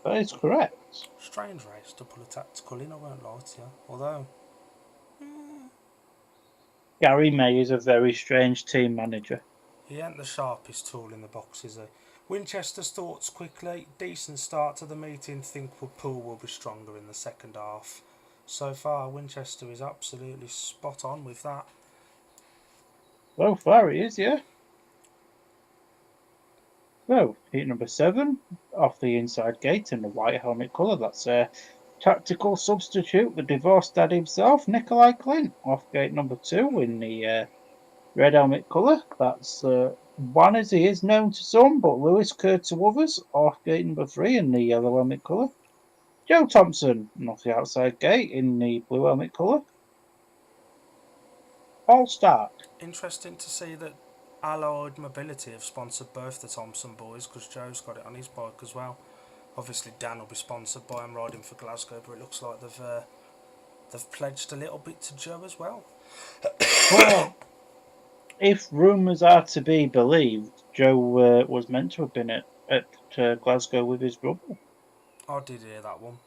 That is correct. Strange race to pull a tactical in, I won't lie to you. Although... Gary May is a very strange team manager. He ain't the sharpest tool in the box, is he? Winchester's thoughts quickly. Decent start to the meeting. Think Poole will be stronger in the second half. So far, Winchester is absolutely spot on with that. So far he is, yeah. So, heat number 7, off the inside gate in the white helmet colour. That's a tactical substitute, the divorced dad himself, Nikolai Clint, off gate number 2 in the red helmet colour. That's one as he is known to some, but Lewis Kerr to others. Off gate number 3 in the yellow helmet colour. Joe Thompson off the outside gate in the blue helmet colour. Paul Stark. Interesting to see that Allied Mobility have sponsored both the Thompson boys because Joe's got it on his bike as well. Obviously Dan will be sponsored by him riding for Glasgow, but it looks like they've pledged a little bit to Joe as well. Well, if rumours are to be believed, Joe was meant to have been at Glasgow with his brother, I did hear that one.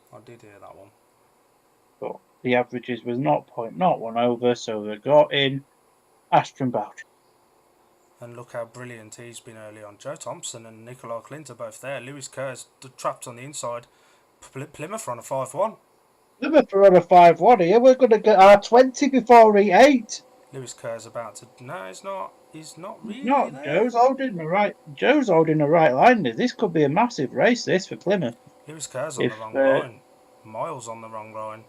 but the averages was 0.01 over, so they got in Aston Boucher. And look how brilliant he's been early on. Joe Thompson and Nicola Clint are both there. Lewis Kerr's trapped on the inside. Plymouth are on a 5-1. Plymouth are on a 5-1 here. We're going to get our 20 before E8. Lewis Kerr's about to... No, he's not. He's not really No, there. Joe's holding the right line. This could be a massive race, this, for Plymouth. Lewis Kerr's on the wrong line. Miles on the wrong line.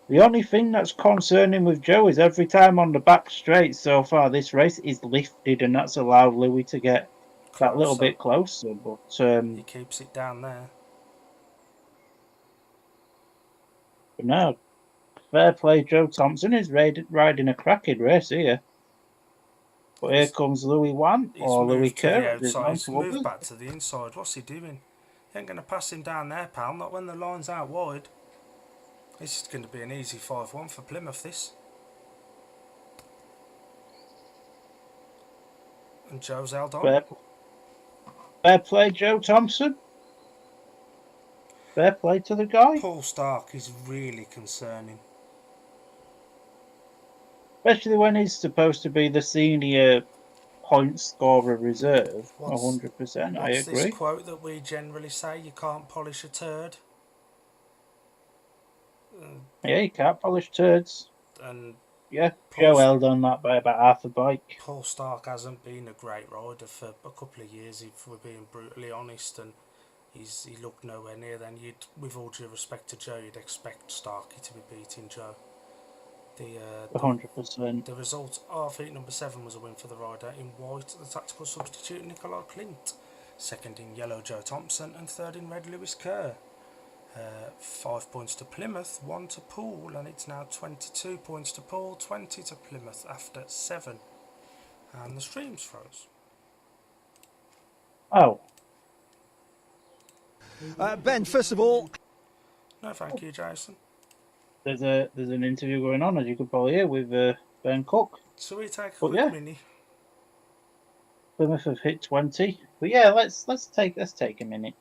The only thing that's concerning with Joe is every time on the back straight so far, this race is lifted, and that's allowed Louis to get that little bit closer. But he keeps it down there. But no, fair play. Joe Thompson is riding a cracking race here. But here comes Louis Wan or Louis Kerr. He's moved back to the inside. What's he doing? He ain't going to pass him down there, pal. Not when the line's out wide. This is going to be an easy 5-1 for Plymouth, this. And Joe's held on. Fair play, Joe Thompson. Fair play to the guy. Paul Stark is really concerning. Especially when he's supposed to be the senior point scorer reserve. 100%, I agree. What's this quote that we generally say? You can't polish a turd. Yeah, you can't polish turds. And yeah, Joe held on that by about half a bike. Paul Stark hasn't been a great rider for a couple of years, if we're being brutally honest, and he looked nowhere near then. With all due respect to Joe, you'd expect Starkey to be beating Joe. 100%. The result of heat number 7 was a win for the rider in white, the tactical substitute Nicola Clint, second in yellow Joe Thompson, and third in red Lewis Kerr. 5 points to Plymouth, 1 to Poole, and it's now 22 points to Poole, 20 to Plymouth after 7. And the streams froze. Oh. Ben, first of all... No, thank you, Jason. There's an interview going on, as you could probably hear, with Ben Cook. So we take a quick mini. Plymouth have hit 20. But yeah, let's take a minute.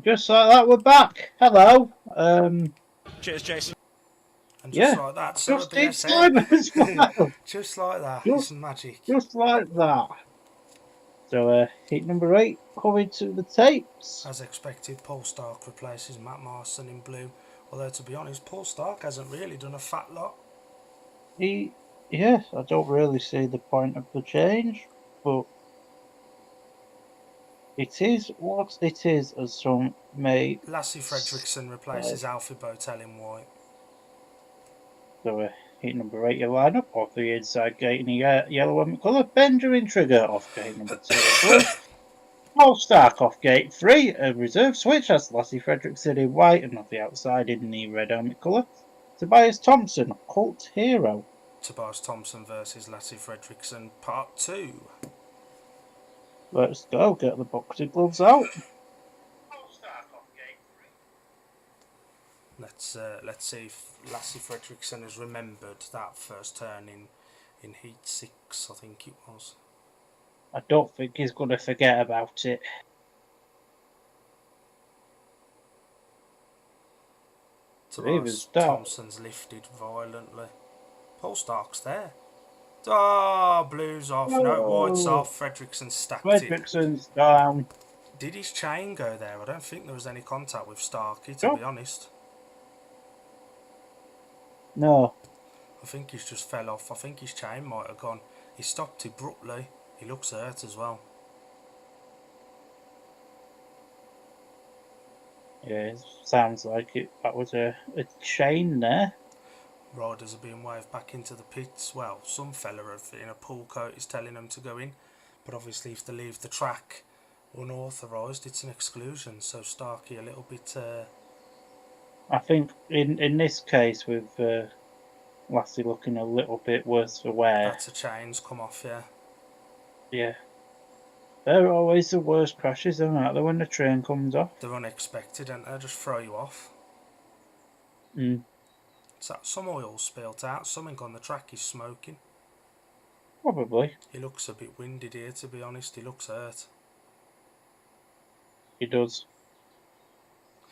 Just like that, we're back. Hello. Cheers, Jason. And just Yeah, like that, so just in BSN. time as well. Just like that, it's Just, magic. just like that. So, heat number 8 coming to the tapes. As expected, Paul Stark replaces Matt Marson in blue. Although, to be honest, Paul Stark hasn't really done a fat lot. Yes, I don't really see the point of the change, but it is what it is, as some may Lassie Fredrickson say. replaces Alfie Botel in white. So, heat number 8, your lineup off the inside gate in the yellow and colour. Benjamin Trigger off gate number 2 in blue. Paul Stark off gate 3, a reserve switch as Lassie Fredrickson in white and off the outside in the red helmet colour. Tobias Thompson, cult hero. Tobias Thompson versus Lassie Fredrickson, part 2. Let's go, get the boxing gloves out. Let's see if Lassie Fredrickson has remembered that first turn in heat 6, I think it was. I don't think he's going to forget about it. Tobias Thompson's lifted violently. Paul Stark's there. Ah, blue's off. No, white's off. Fredrickson stacked it. Fredrickson's down. Did his chain go there? I don't think there was any contact with Starkey, to be honest. No. I think he's just fell off. I think his chain might have gone. He stopped abruptly. He looks hurt as well. Yeah, it sounds like it. That was a chain there. Riders are being waved back into the pits. Well, some fella in a pool coat is telling them to go in, but obviously if they leave the track unauthorised, it's an exclusion. So Starkey a little bit. I think in this case with Lassie looking a little bit worse for wear. That's a chain's come off, yeah. Yeah. They're always the worst crashes, aren't they, when the train comes off? They're unexpected and they just throw you off. Mm. So some oil spilt out, something on the track is smoking. Probably. He looks a bit winded here, to be honest. He looks hurt. He does.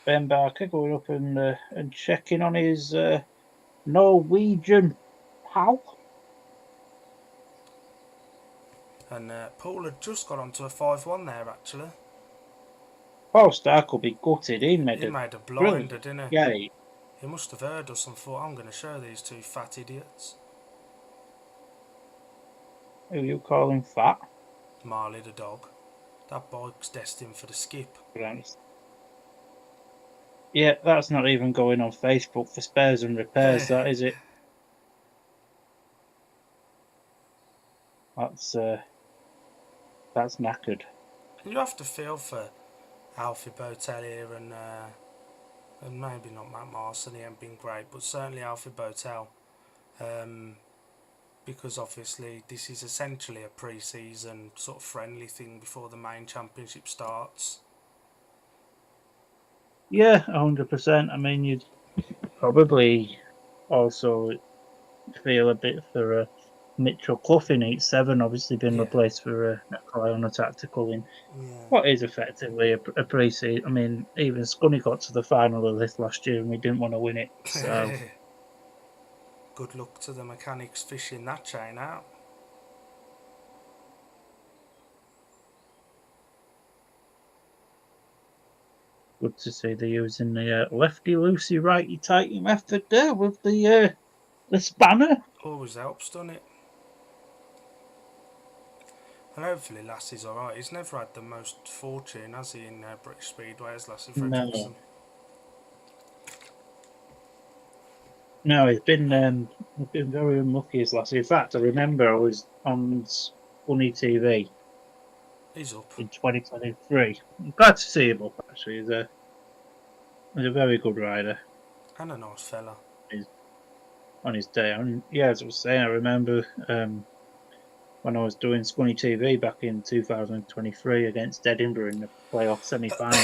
Ben Barker going up and checking on his Norwegian pal. And Poole had just got onto a 5-1 there, actually. Paul Stark will be gutted. He made a blinder, didn't he? Yeah. He must have heard us and thought, I'm going to show these two fat idiots. Who you calling fat? Marley the dog. That bike's destined for the skip. Yeah, that's not even going on Facebook for spares and repairs, that is it? That's knackered. You have to feel for Alfie Botel here and maybe not Matt Marson, he ain't been great, but certainly Alfie Botel. Because obviously this is essentially a pre-season sort of friendly thing before the main championship starts. Yeah, 100%. I mean, you'd probably also feel a bit for Mitchell Clough in 8-7, obviously been replaced for Nikolai on a tactical in what is effectively a pre-season. I mean, even Scunny got to the final of this last year and we didn't want to win it. So good luck to the mechanics fishing that chain out. Good to see they're using the lefty loosey righty tighty method there with the spanner. Always helps, doesn't it? And hopefully Lassie's alright. He's never had the most fortune, has he, in British Speedway as Lassie Fredrickson? No, he's been very unlucky as Lassie. In fact, I remember I was on Funny TV. He's up in 2023. I'm glad to see him up. Actually, he's a very good rider and a nice fella. On his day. Yeah, as I was saying, I remember when I was doing Scunny TV back in 2023 against Edinburgh in the playoff semi-final.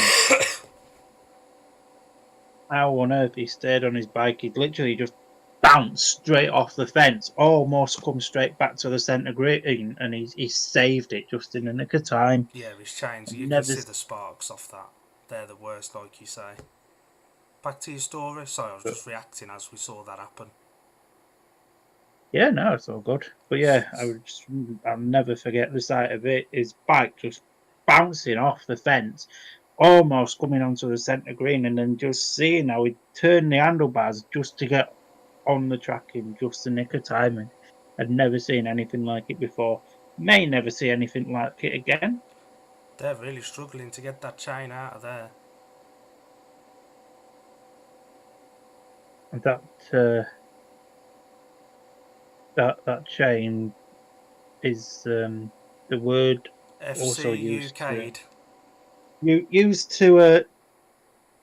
How on earth he stayed on his bike? He'd literally just bounced straight off the fence, almost come straight back to the centre grating, and he saved it just in the nick of time. Yeah, his chains. You can see the sparks off that. they're the worst, like you say. Back to your story. Sorry, I was just reacting as we saw that happen. Yeah, no, it's all good. But yeah, I'll never forget the sight of it. His bike just bouncing off the fence, almost coming onto the centre green, and then just seeing how he turned the handlebars just to get on the track in just the nick of time. I'd never seen anything like it before. May never see anything like it again. They're really struggling to get that chain out of there. And that chain is the word also FC used UK'd. to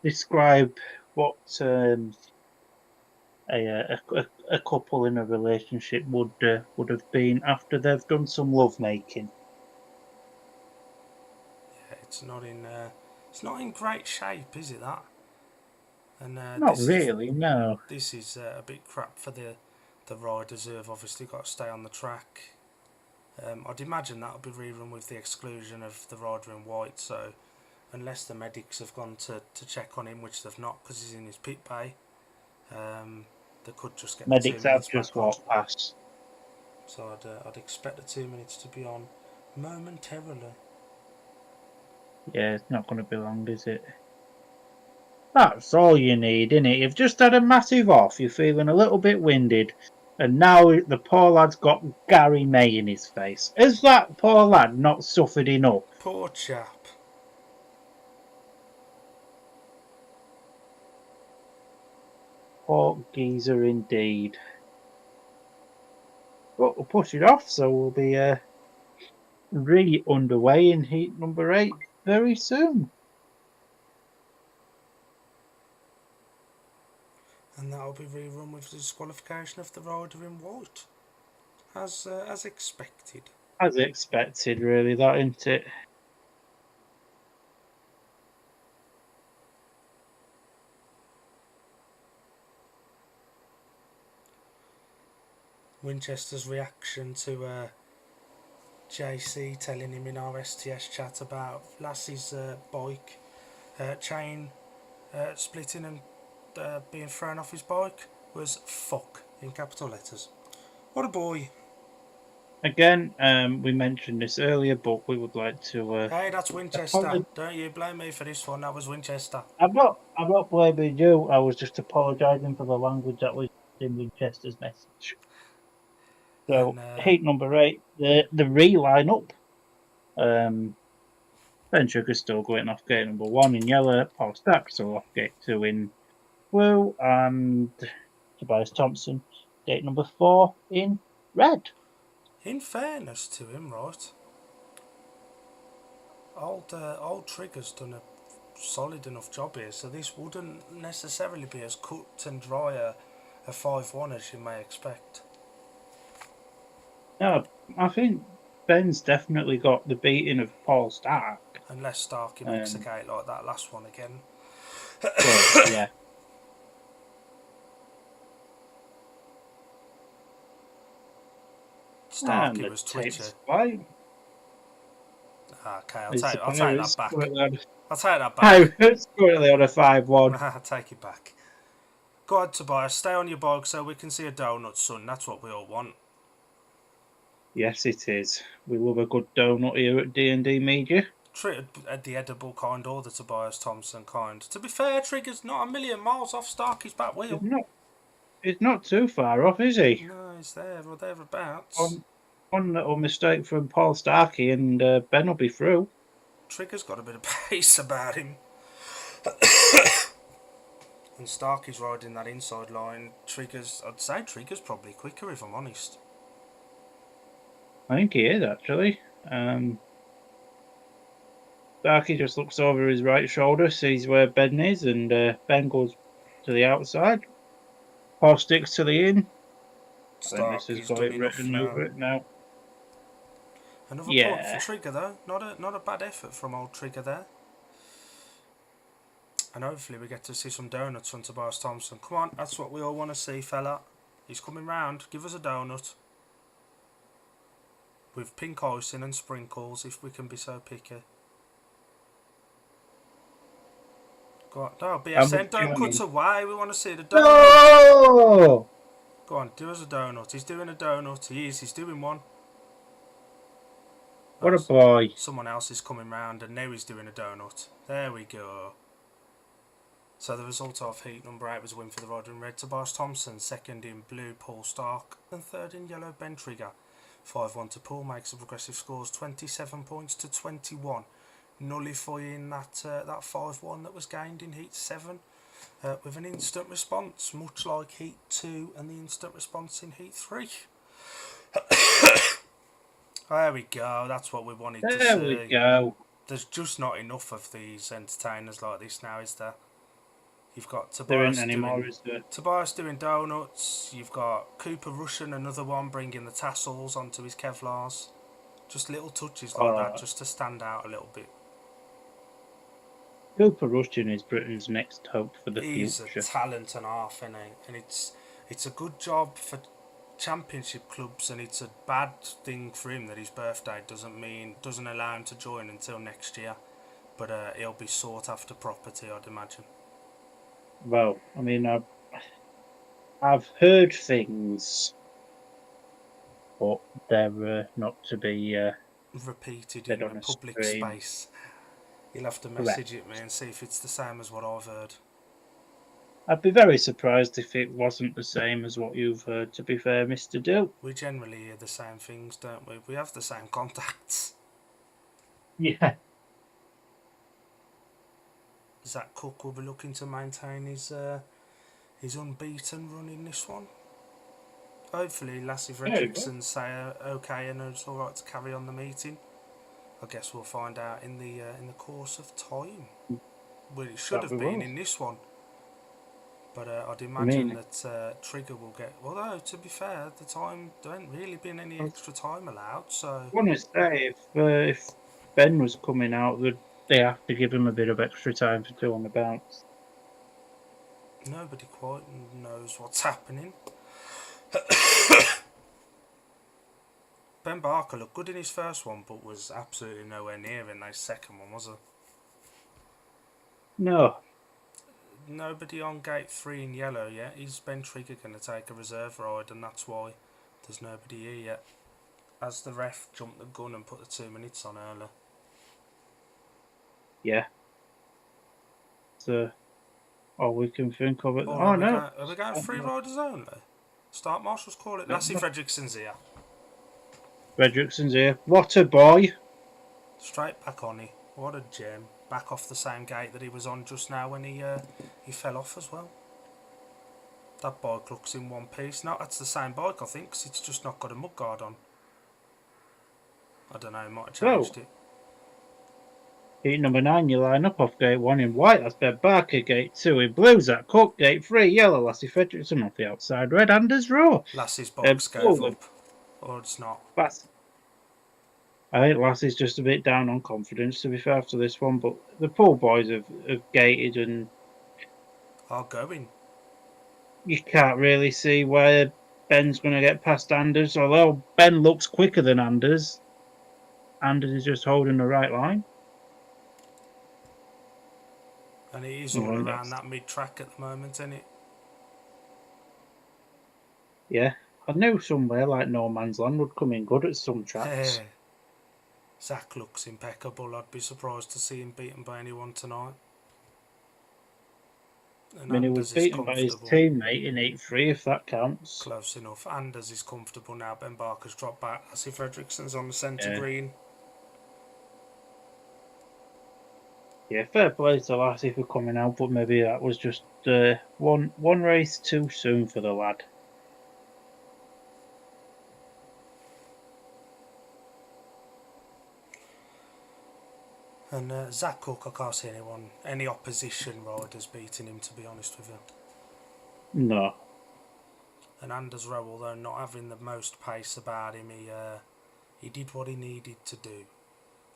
describe what a couple in a relationship would have been after they've done some lovemaking. Yeah, it's not in great shape, is it? That and Not really, no. this is a bit crap for the riders who have obviously got to stay on the track. I'd imagine that'll be rerun with the exclusion of the rider in white. So unless the medics have gone to check on him, which they've not because he's in his pit bay, they could just get the Medics 2 have minutes just back on. walked past. So I'd expect the 2 minutes to be on momentarily. Yeah, it's not going to be long, is it? That's all you need, innit? You've just had a massive off, you're feeling a little bit winded, and now the poor lad's got Gary May in his face. Has that poor lad not suffered enough? Poor chap. Poor geezer indeed. But we'll push it off, so we'll be underway in heat number 8 very soon. And that'll be rerun with the disqualification of the rider in white, as expected. As expected, really, that, isn't it? Winchester's reaction to JC telling him in our STS chat about Lassie's bike chain splitting and being thrown off his bike was fuck in capital letters. What a boy. Again, we mentioned this earlier, but we would like to. Hey, that's Winchester. Don't you blame me for this one. That was Winchester. I'm not blaming you. I was just apologising for the language that was in Winchester's message. So, And heat number 8, the re-line-up. Ben Sugar's still going off gate number 1 in yellow. Paul Stack still off gate 2 in blue. And Tobias Thompson, gate number 4 in red. in fairness to him, right? Old Trigger's done a solid enough job here, so this wouldn't necessarily be as cut and dry a 5-1 as you may expect. No, I think Ben's definitely got the beating of Paul Stark. Unless Starkey makes a gate like that last one again. Well, yeah. Starkey was twitchy. Right. Okay, I'll take that back. I'll take that back. It's currently on a 5-1. I'll take it back. Go on, Tobias, stay on your bike so we can see a donut, son. That's what we all want. Yes, it is. We love a good donut here at D&D Media. Treated the edible kind or the Tobias Thompson kind. To be fair, Trigger's not a million miles off Starkey's back wheel. He's not too far off, is he? No, he's there or thereabouts. One little mistake from Paul Starkey and Ben will be through. Trigger's got a bit of pace about him. And Starkey's riding that inside line. I'd say Trigger's probably quicker if I'm honest. I think he is, actually. Starkey just looks over his right shoulder, sees where Ben is, and Ben goes to the outside. Paul sticks to the in. Starkey's done enough now. Another point for Trigger though. Not a bad effort from old Trigger there. And hopefully we get to see some donuts from Tobias Thompson. Come on, that's what we all want to see, fella. He's coming round. Give us a donut. With pink icing and sprinkles, if we can be so picky. Go on. No, How much BSN, don't cut joining? away. We want to see the donut. No! Go on, do us a donut. He's doing a donut. He's doing one. What a boy. Someone else is coming round and now he's doing a donut. There we go. So the result of heat number 8 was a win for the Rider in red, Tobias Thompson, second in blue, Paul Stark, and third in yellow, Ben Trigger. 5-1 to Poole makes the progressive scores 27 points to 21, nullifying that 5-1 that was gained in heat 7 with an instant response, much like heat 2 and the instant response in heat 3. There we go, that's what we wanted to see. There we go. There's just not enough of these entertainers like this now, is there? You've got There Tobias ain't any more, is there? Tobias doing donuts. You've got Cooper Russian, another one, bringing the tassels onto his Kevlars. Just little touches like that, just to stand out a little bit. Cooper Rushton is Britain's next hope for the He's future. a talent and a half, isn't he? And it's a good job for championship clubs, and it's a bad thing for him that his birthday doesn't allow him to join until next year. But he'll be sought after property, I'd imagine. Well, I mean, I've heard things, but they're not to be repeated said in on a a public stream. space. You'll have to message it me and see if it's the same as what I've heard. I'd be very surprised if it wasn't the same as what you've heard, to be fair, Mr. Dill. We generally hear the same things, don't we? We have the same contacts. Yeah. Zach Cook will be looking to maintain his unbeaten run in this one. Hopefully Lassie Fredrickson say okay and it's alright to carry on the meeting. I guess we'll find out in the course of time. Well, it should have been in this one. But I'd imagine that Trigger will get... Although, to be fair, there ain't really been any extra time allowed, so... I want to say, if Ben was coming out, they have to give him a bit of extra time to do on the bounce. Nobody quite knows what's happening. Ben Barker looked good in his first one, but was absolutely nowhere near in that second one, was he? No. Nobody on gate 3 in yellow yet. Is Ben Trigger going to take a reserve ride, and that's why there's nobody here yet. As the ref jumped the gun and put the 2 minutes on earlier. Yeah. So, all we can think of it. Oh, no. Are we going 3 riders only? Start marshals, call it. Lassie Fredrickson's here. Fredrickson's here. What a boy. Straight back on he. What a gem. Back off the same gate that he was on just now when he fell off as well. That bike looks in one piece. No, that's the same bike, I think, because it's just not got a mudguard on. I don't know, it might have changed it. Heat number 9, you line up off gate 1 in white, that's Ben Barker. Gate 2 in blue, Zach Cook. Gate 3, yellow, Lassie Fredrickson off the outside, red, Anders Rowe. Lassie's box gave up. Or it's not. I think Lassie's just a bit down on confidence, to be fair, after this one, but the Poole boys have gated and are going. You can't really see where Ben's going to get past Anders, although Ben looks quicker than Anders. Anders is just holding the right line. And it is all around that mid-track at the moment, isn't it? Yeah. I knew somewhere like No Man's Land would come in good at some tracks. Zach looks impeccable. I'd be surprised to see him beaten by anyone tonight. And I mean, he was beaten by his teammate in 8-3, if that counts. Close enough. Anders is comfortable now. Ben Barker's dropped back. Lassie Fredrickson's on the centre green. Yeah, fair play to Lassie for coming out, but maybe that was just one race too soon for the lad. And Zach Cook, I can't see any opposition riders beating him, to be honest with you. No. And Anders Rowe, although not having the most pace about him, he did what he needed to do.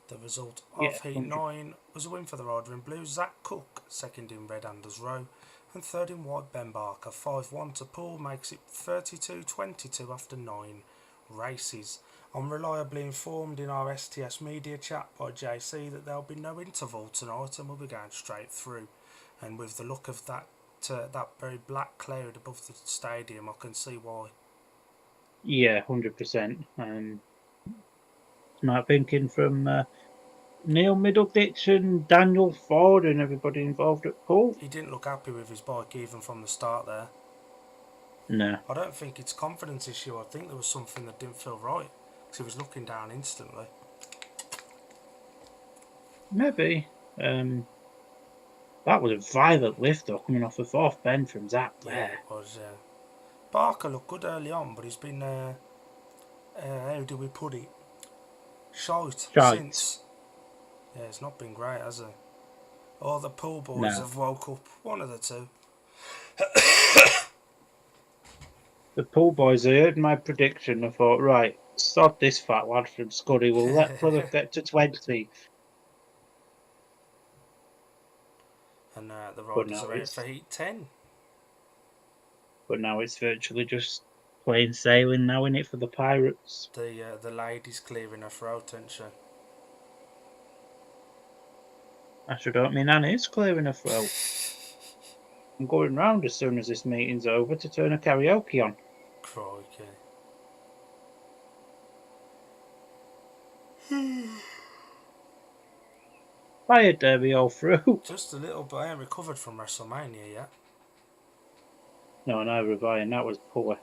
The result of Heat 9 was a win for the rider in blue, Zach Cook, second in red, Anders Rowe, and third in white, Ben Barker. 5-1 to Poole makes it 32-22 after 9 races. I'm reliably informed in our STS media chat by JC that there'll be no interval tonight and we'll be going straight through. And with the look of that very black cloud above the stadium, I can see why. Yeah, 100%. Smart thinking from Neil Middleditch and Daniel Ford and everybody involved at Poole. He didn't look happy with his bike even from the start there. No, I don't think it's confidence issue. I think there was something that didn't feel right because he was looking down instantly. maybe. That was a violent lift though, coming off the fourth bend from Zach Yeah, there. it was. Barker looked good early on, but he's been how do we put it? Shite Shite. since. Yeah, it's not been great, has it? All the Poole boys No. have woke up. One of the two. The Poole boys, they heard my prediction. I thought, right, sod this fat lad from Scuddy. We'll let Plymouth get to 20. And the But riders now are out for heat 10. it's virtually just plain sailing now, in it for the Pirates. The lady's clearing her throat, isn't she? I should hope my nanny is clearing her throat. I'm going round as soon as this meeting's over to turn a karaoke on. Crikey. Fire derby all through. Just a little bit. I ain't recovered from WrestleMania yet. No, neither have I, and that was poor.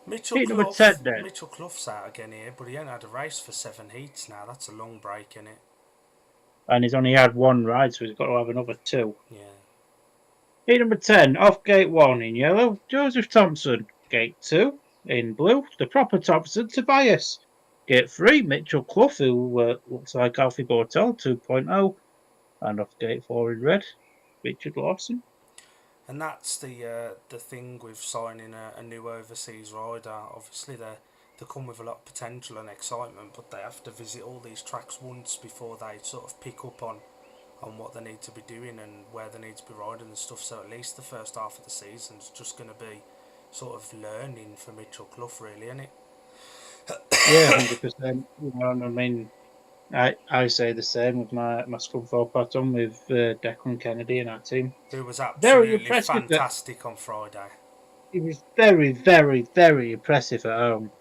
Mitchell Heat number Clough. 10 then. Mitchell Clough's out again here, but he ain't had a race for 7 heats now. That's a long break, in it. And he's only had one ride, so he's got to have another 2. Yeah. Heat number 10, off gate 1 in yellow, Joseph Thompson. Gate 2 in blue, the proper Thompson, Tobias. Gate 3, Mitchell Clough, who looks like Alfie Bortel 2.0. And off gate 4 in red, Richard Lawson. And that's the thing with signing a new overseas rider. Obviously, they come with a lot of potential and excitement, but they have to visit all these tracks once before they sort of pick up on what they need to be doing and where they need to be riding and stuff. So at least the first half of the season is just going to be sort of learning for Mitchell Clough, really, isn't it? Yeah, 100%. You know, I mean, I say the same with my Scrum 4 pattern with Declan Kennedy and our team. Who was Very absolutely impressive. fantastic on Friday. He was very, very, very impressive at home.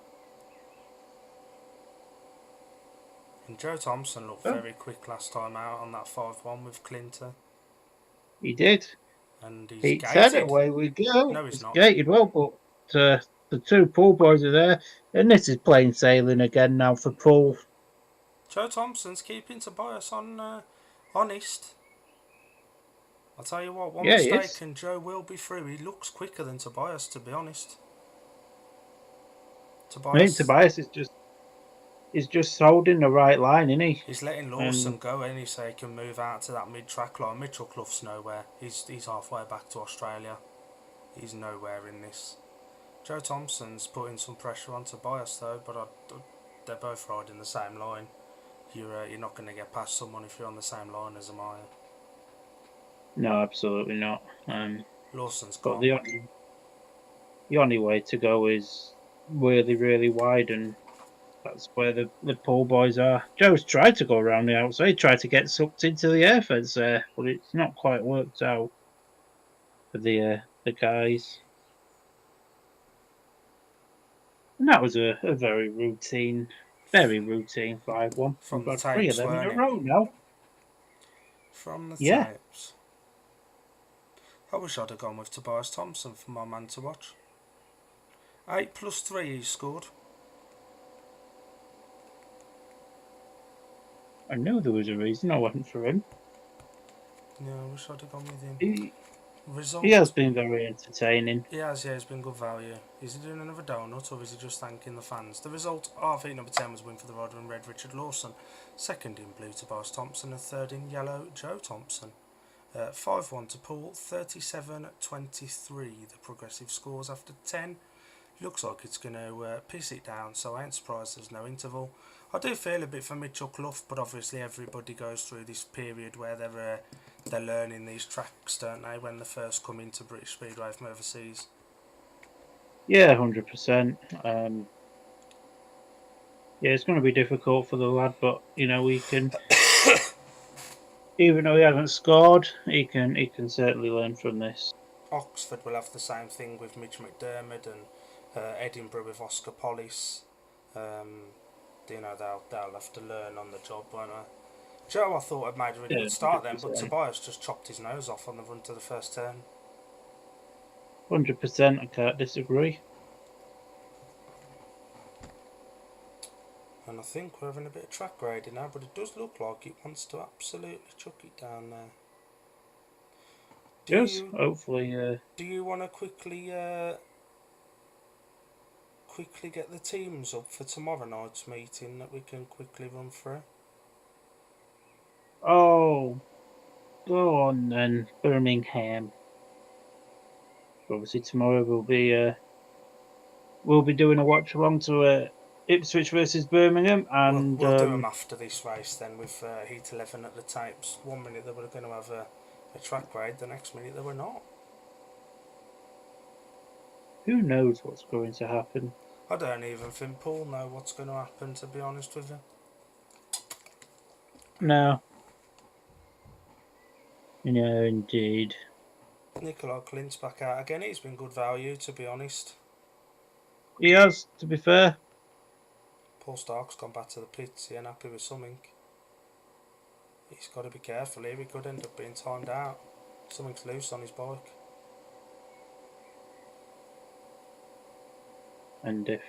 And Joe Thompson looked very quick last time out on that 5-1 with Clinton. He did. And he's He gated. said, away we go. No, he's not. Gated well, but the 2 Poole boys are there. And this is plain sailing again now for Poole. Joe Thompson's keeping Tobias honest. I'll tell you what, one mistake and Joe will be through. He looks quicker than Tobias, to be honest. Tobias is just holding the right line, isn't he? He's letting Lawson go, and so he can move out to that mid-track line. Mitchell Clough's nowhere. He's halfway back to Australia. He's nowhere in this. Joe Thompson's putting some pressure on Tobias though, but they're both riding the same line. You're not going to get past someone if you're on the same line as Amaya. No, absolutely not. Lawson's gone. But the only way to go is really, really wide, and that's where the Poole boys are. Joe's tried to go around the outside, tried to get sucked into the air fence there, but it's not quite worked out for the guys. And that was a very routine 5-1. From the We've got 3 of tapes, them in weren't a it? row now. From the Yeah. tapes. I wish I'd have gone with Tobias Thompson for my man to watch. 8+3 he scored. I knew there was a reason I went for him. Yeah, I wish I'd have gone with him. He has been very entertaining. He has, yeah, he's been good value. Is he doing another donut or is he just thanking the fans? The result, RV number 10 was win for the rider in red, Richard Lawson. Second in blue, Tobias Thompson. And third in yellow, Joe Thompson. 5-1 to Poole, 37-23. The progressive scores after 10. Looks like it's going to piss it down, so I ain't surprised there's no interval. I do feel a bit for Mitchell Clough, but obviously everybody goes through this period where they're learning these tracks, don't they, when they first come into British Speedway from overseas. Yeah, 100%. Yeah, it's going to be difficult for the lad, but you know we can even though he hasn't scored, he can certainly learn from this. Oxford will have the same thing with Mitch McDermott and Edinburgh with Oscar Pollis. They'll have to learn on the job, won't they? Joe, I thought I'd made a really Yeah, good start then, but 100%. Tobias just chopped his nose off on the run to the first turn. 100%, I can't disagree. And I think we're having a bit of track grading now, but it does look like it wants to absolutely chuck it down there. Yes, hopefully. Do you want to quickly get the teams up for tomorrow night's meeting that we can quickly run through? Oh, go on then, Birmingham. Obviously tomorrow we'll be doing a watch along to Ipswich versus Birmingham, and We'll do them after this race then with Heat 11 at the tapes. 1 minute they were going to have a track grade, the next minute they were not. who knows what's going to happen. I don't even think Poole know what's going to happen, to be honest with you. No. No, indeed. Nicola Clint's back out again. He's been good value, to be honest. He has, to be fair. Paul Stark's gone back to the pits. He ain't happy with something. He's got to be careful here. He could end up being timed out. Something's loose on his bike. And if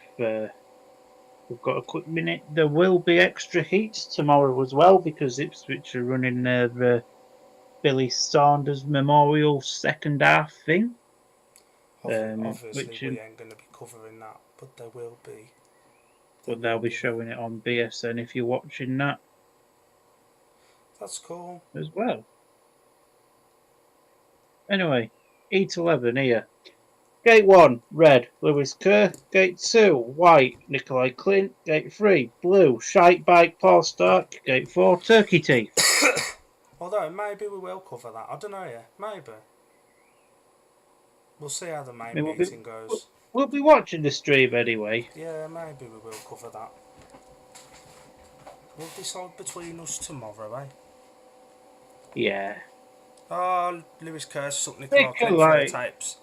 we've got a quick minute, there will be extra heats tomorrow as well, because Ipswich are running their Billy Saunders Memorial second half thing. Obviously, we ain't going to be covering that, but there will be. But they'll be showing it on BSN if you're watching that. That's cool. As well. Anyway, Heat 11 here. Gate 1, red, Lewis Kerr. Gate 2, white, Nikolai Clint. Gate 3, blue, Shite Bike, Paul Stark. Gate 4, Turkey Teeth. Although, maybe we will cover that. I don't know yet. Maybe. We'll see how the main meeting goes. We'll be watching the stream anyway. Yeah, maybe we will cover that. We'll decide between us tomorrow, eh? Yeah. Oh, Lewis Kerr sucked Nikolai Clint for the tapes.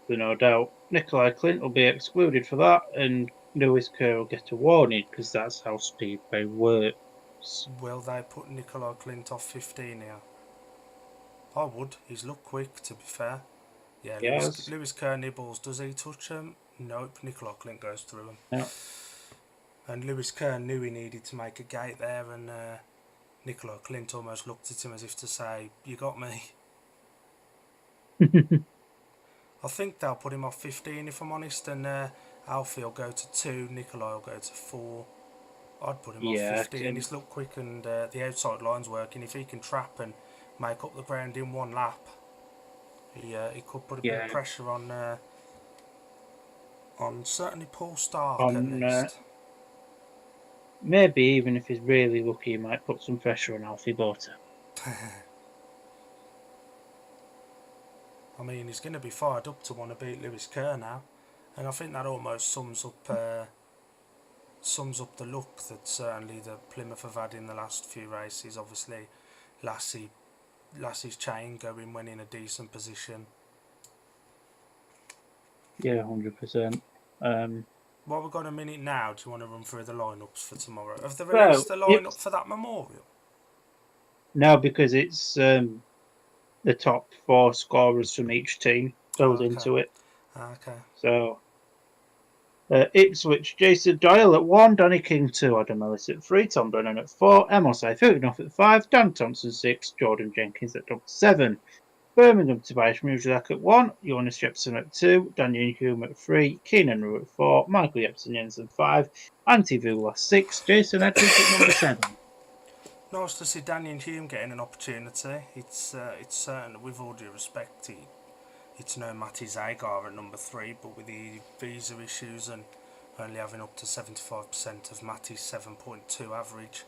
There's no doubt. Nikolai Clint will be excluded for that, and Lewis Kerr will get a warning, because that's how speedway works. Will they put Nikolai Clint off 15 here? I would. He's looked quick, to be fair. Yeah, Yes. Lewis Kerr nibbles. Does he touch him? Nope. Nikolai Clint goes through him. Yeah. And Lewis Kerr knew he needed to make a gate there, and Nikolai Clint almost looked at him as if to say, "You got me." I think they'll put him off 15 if I'm honest, and Alfie will go to 2, Nikolai will go to 4. I'd put him off 15. He's looked quick, and the outside line's working. If he can trap and make up the ground in one lap, he could put a bit of pressure on certainly Paul Stark at least. Maybe even if he's really lucky, he might put some pressure on Alfie Bota. I mean, he's going to be fired up to want to beat Lewis Kerr now, and I think that almost sums up the look that certainly the Plymouth have had in the last few races. Obviously, Lassie's chain going when in a decent position. Yeah, 100%. Well, we've got a minute now. Do you want to run through the lineups for tomorrow? Have they released the lineup for that memorial? No, because it's the top 4 scorers from each team goes into it. Okay. So Ipswich, Jason Doyle at 1, Danny King 2, Adam Ellis at 3, Tom Brennan at 4, Emos Ifutinoff at 5, Dan Thompson 6, Jordan Jenkins at number 7. Birmingham, Tobias Muzak at 1, Jonas Jepson at 2, Daniel Hume at 3, Keenan Rue at 4, Michael Jepson Jensen 5, Antti Vula 6, Jason Edwards at number 7. Nice to see Daniel Hume getting an opportunity. It's certain, with all due respect, it's no Matty Zagar at number 3, but with the visa issues and only having up to 75% of Matty's 7.2 average,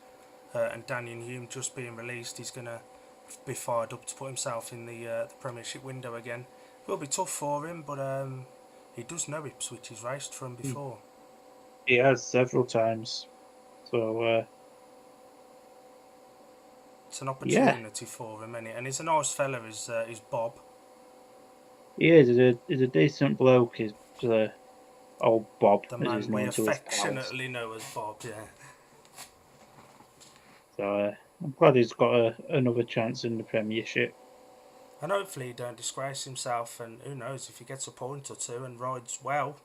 and Daniel Hume just being released, he's going to be fired up to put himself in the Premiership window again. It will be tough for him, but he does know Ipswich. He's raced for him before. He has several times. So, it's an opportunity for him, isn't it? And he's a nice fella, is Bob. he is. He's a decent bloke. He's old Bob, The as he's man we known to his pals. affectionately know as Bob, yeah. So I'm glad he's got another chance in the Premiership. And hopefully he don't disgrace himself, and who knows, if he gets a point or two and rides well,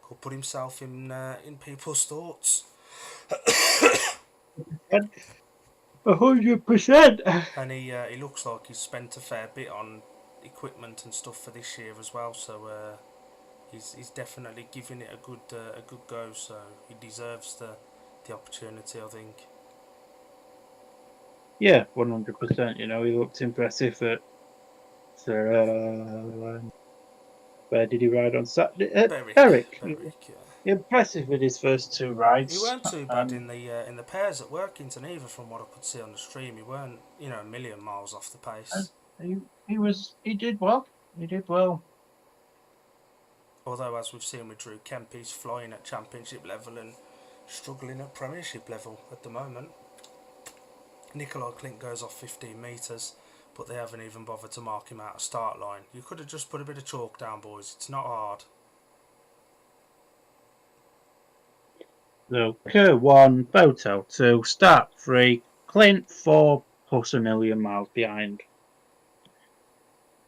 could put himself in people's thoughts. 100%. And he looks like he's spent a fair bit on equipment and stuff for this year as well, so he's definitely giving it a good go, so he deserves the opportunity, I think. Yeah, 100%. You know, he looked impressive at. Where did he ride on Saturday? Berwick. Berwick, yeah. Impressive with his first two He rides. weren't too bad in the pairs at Workington either, from what I could see on the stream. He weren't, a million miles off the pace. He did well. He did well. Although, as we've seen with Drew Kemp, he's flying at championship level and struggling at premiership level at the moment. Nikolai Klint goes off 15 metres, but they haven't even bothered to mark him out a start line. You could have just put a bit of chalk down, boys. It's not hard. So Kerr 1, Botel 2, Start 3, Clint 4, plus a million miles behind.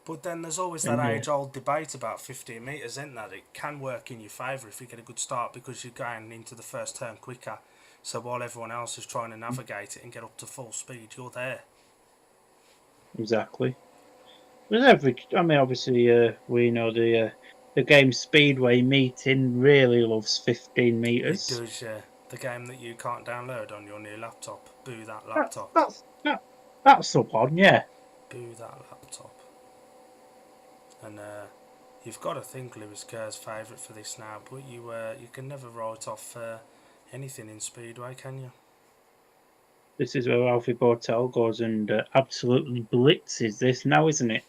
But then there's always that age-old debate about 15 metres, isn't there? It can work in your favour if you get a good start because you're going into the first turn quicker. So while everyone else is trying to navigate it and get up to full speed, you're there. Exactly. With obviously, we know the game Speedway meeting really loves 15 metres. It does, yeah. The game that you can't download on your new laptop. Boo that laptop. That's up on, yeah. Boo that laptop. And you've got to think Lewis Kerr's favourite for this now, but you can never write off anything in Speedway, can you? This is where Alfie Bortel goes and absolutely blitzes this now, isn't it?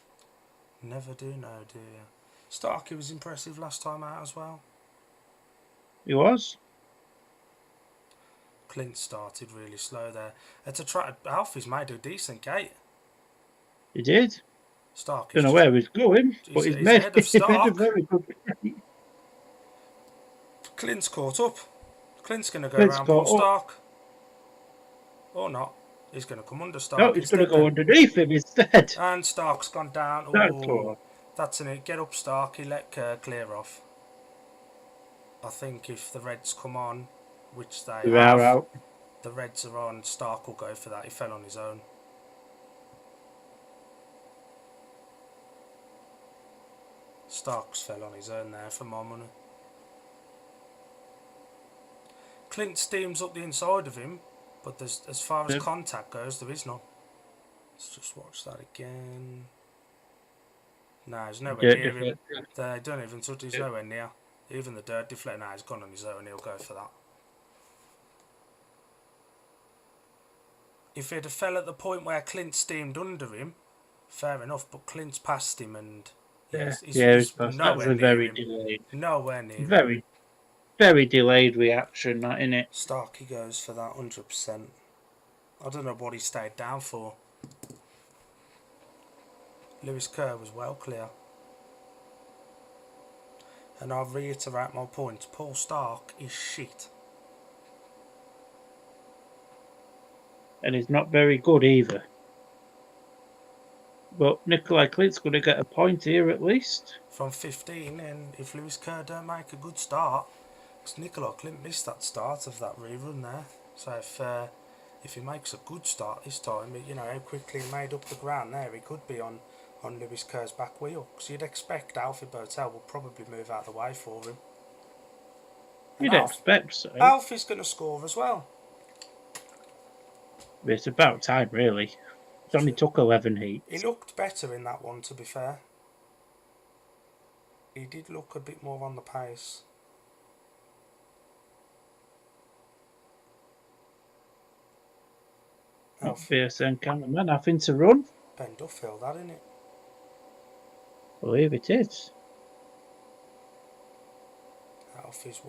Never do know, do you? Starkey was impressive last time out as well. He was. Clint started really slow there. Alfie's made a decent gate. He did. Stark. Don't know where he's going, but he's made, ahead of Stark. Made a very good gate. Clint's caught up. Clint's going to go around Paul Stark. Or not. He's going to come under Stark. No, he's going to go underneath him instead. And Stark's gone down. That's in it. Get up, Stark. He let Kerr clear off. I think if the Reds come on, which they have, out. The Reds are on, Stark will go for that. He fell on his own. Starks fell on his own there for my money. Clint steams up the inside of him, but there's, as far as contact goes, there is none. Let's just watch that again. No, he's nowhere near him. They don't even touch. He's nowhere near. Even the dirt deflector, now he's gone on his own. He'll go for that. If he'd have fell at the point where Clint steamed under him, fair enough. But Clint's past him, and he's nowhere near him. Delayed. Nowhere near him. Very delayed reaction, that innit? Starkey goes for that 100%. I don't know what he stayed down for. Lewis Kerr was well clear. And I'll reiterate my point. Paul Stark is shit. And he's not very good either. But Nikolai Clint's going to get a point here at least. From 15, and if Lewis Kerr don't make a good start, because Nikolai Clint missed that start of that rerun there. So if he makes a good start this time, you know how quickly he made up the ground there, he could be on Lewis Kerr's back wheel. Because you'd expect Alfie Botel will probably move out of the way for him. You'd expect so. Alfie's going to score as well. It's about time, really. It only took 11 heats. He looked better in that one, to be fair. He did look a bit more on the pace. BSN cameraman having to run. Ben Duffield, that, isn't it? I believe it is. Alfie's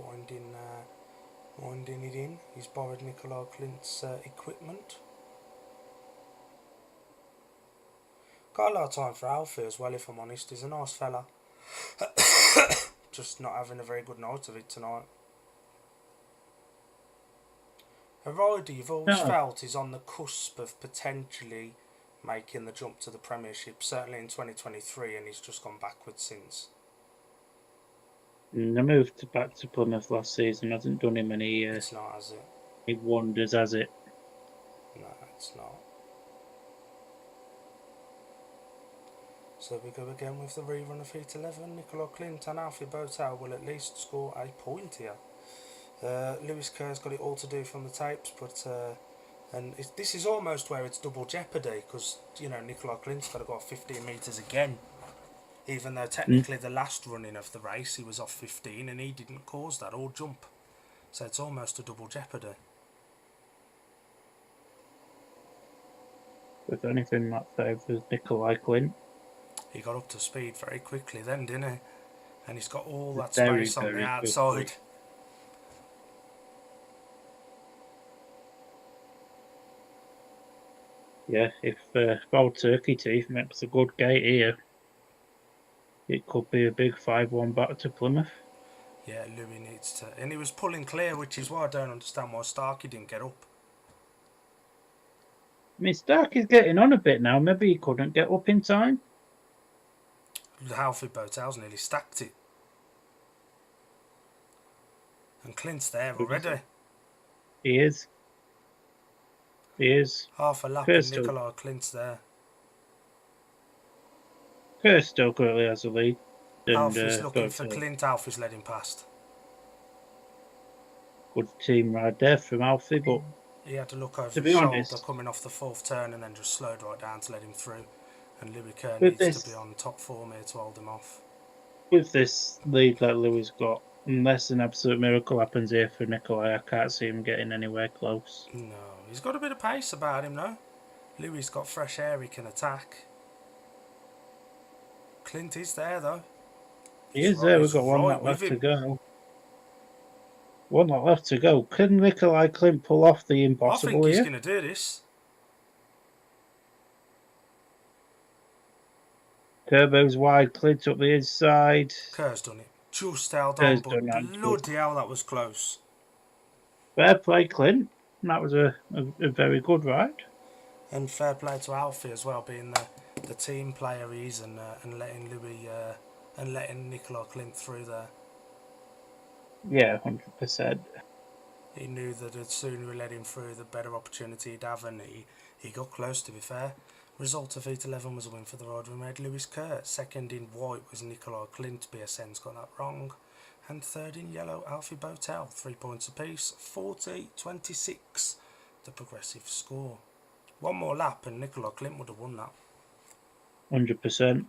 Winding it in, he's borrowed Nikolai Clint's equipment. Got a lot of time for Alfie as well, if I'm honest. He's a nice fella. Just not having a very good night of it tonight. A rider you've always felt is on the cusp of potentially making the jump to the Premiership, certainly in 2023, and he's just gone backwards since. The move back to Plymouth last season hasn't done him any. It's not, has it? Any wonders, has it? No, it's not. So we go again with the rerun of Heat 11. Nicola Clint and Alfie Botel will at least score a point here. Lewis Kerr's got it all to do from the tapes, but this is almost where it's double jeopardy, because Nicola Clint's got to go off 15 metres again, even though technically the last running of the race he was off 15 and he didn't cause that or jump, so it's almost a double jeopardy. If anything, that favours Nikolai Clint. He got up to speed very quickly then, didn't he? And he's got all that Very, space on very the outside. quickly. Yeah, if Old Turkey Teeth makes a good gate here, it could be a big 5-1 back to Plymouth. Yeah, Louis needs to... And he was pulling clear, which is why I don't understand why Starkey didn't get up. I mean, Starkey's getting on a bit now. Maybe he couldn't get up in time. Alfie Botel's nearly stacked it. And Clint's there already. He is. He is. Half a lap and Nikolai Clint's there. Kerr still currently has a lead. And, Alfie's looking for Clint. Alfie's led him past. Good team ride there from Alfie, but he had to look over to his shoulder honest, coming off the fourth turn and then just slowed right down to let him through. And Louis Kerr needs to be on top form here to hold him off. With this lead that Louis got, unless an absolute miracle happens here for Nikolai, I can't see him getting anywhere close. No, he's got a bit of pace about him though. Louis got fresh air, he can attack. Clint is there though. He is there, we've got one lap left to go. One lap left to go. Can Nikolai Clint pull off the impossible here? I think he's going to do this. Turbo's wide, Clint up the inside. Kerr's done it. Just held on, but bloody hell, that was close. Fair play, Clint. That was a very good ride. And fair play to Alfie as well, being the team player he is and letting Louis and letting Nicola Clint through there. Yeah, 100%. He knew that the sooner we let him through, the better opportunity he'd have, and he got close, to be fair. Result of Heat 11 was a win for the rider who made Lewis Kerr. Second in white was Nikolai Clint, BSN's got that wrong. And third in yellow, Alfie Botel, 3 points apiece, 40-26, the progressive score. One more lap and Nikolai Clint would have won that. 100%.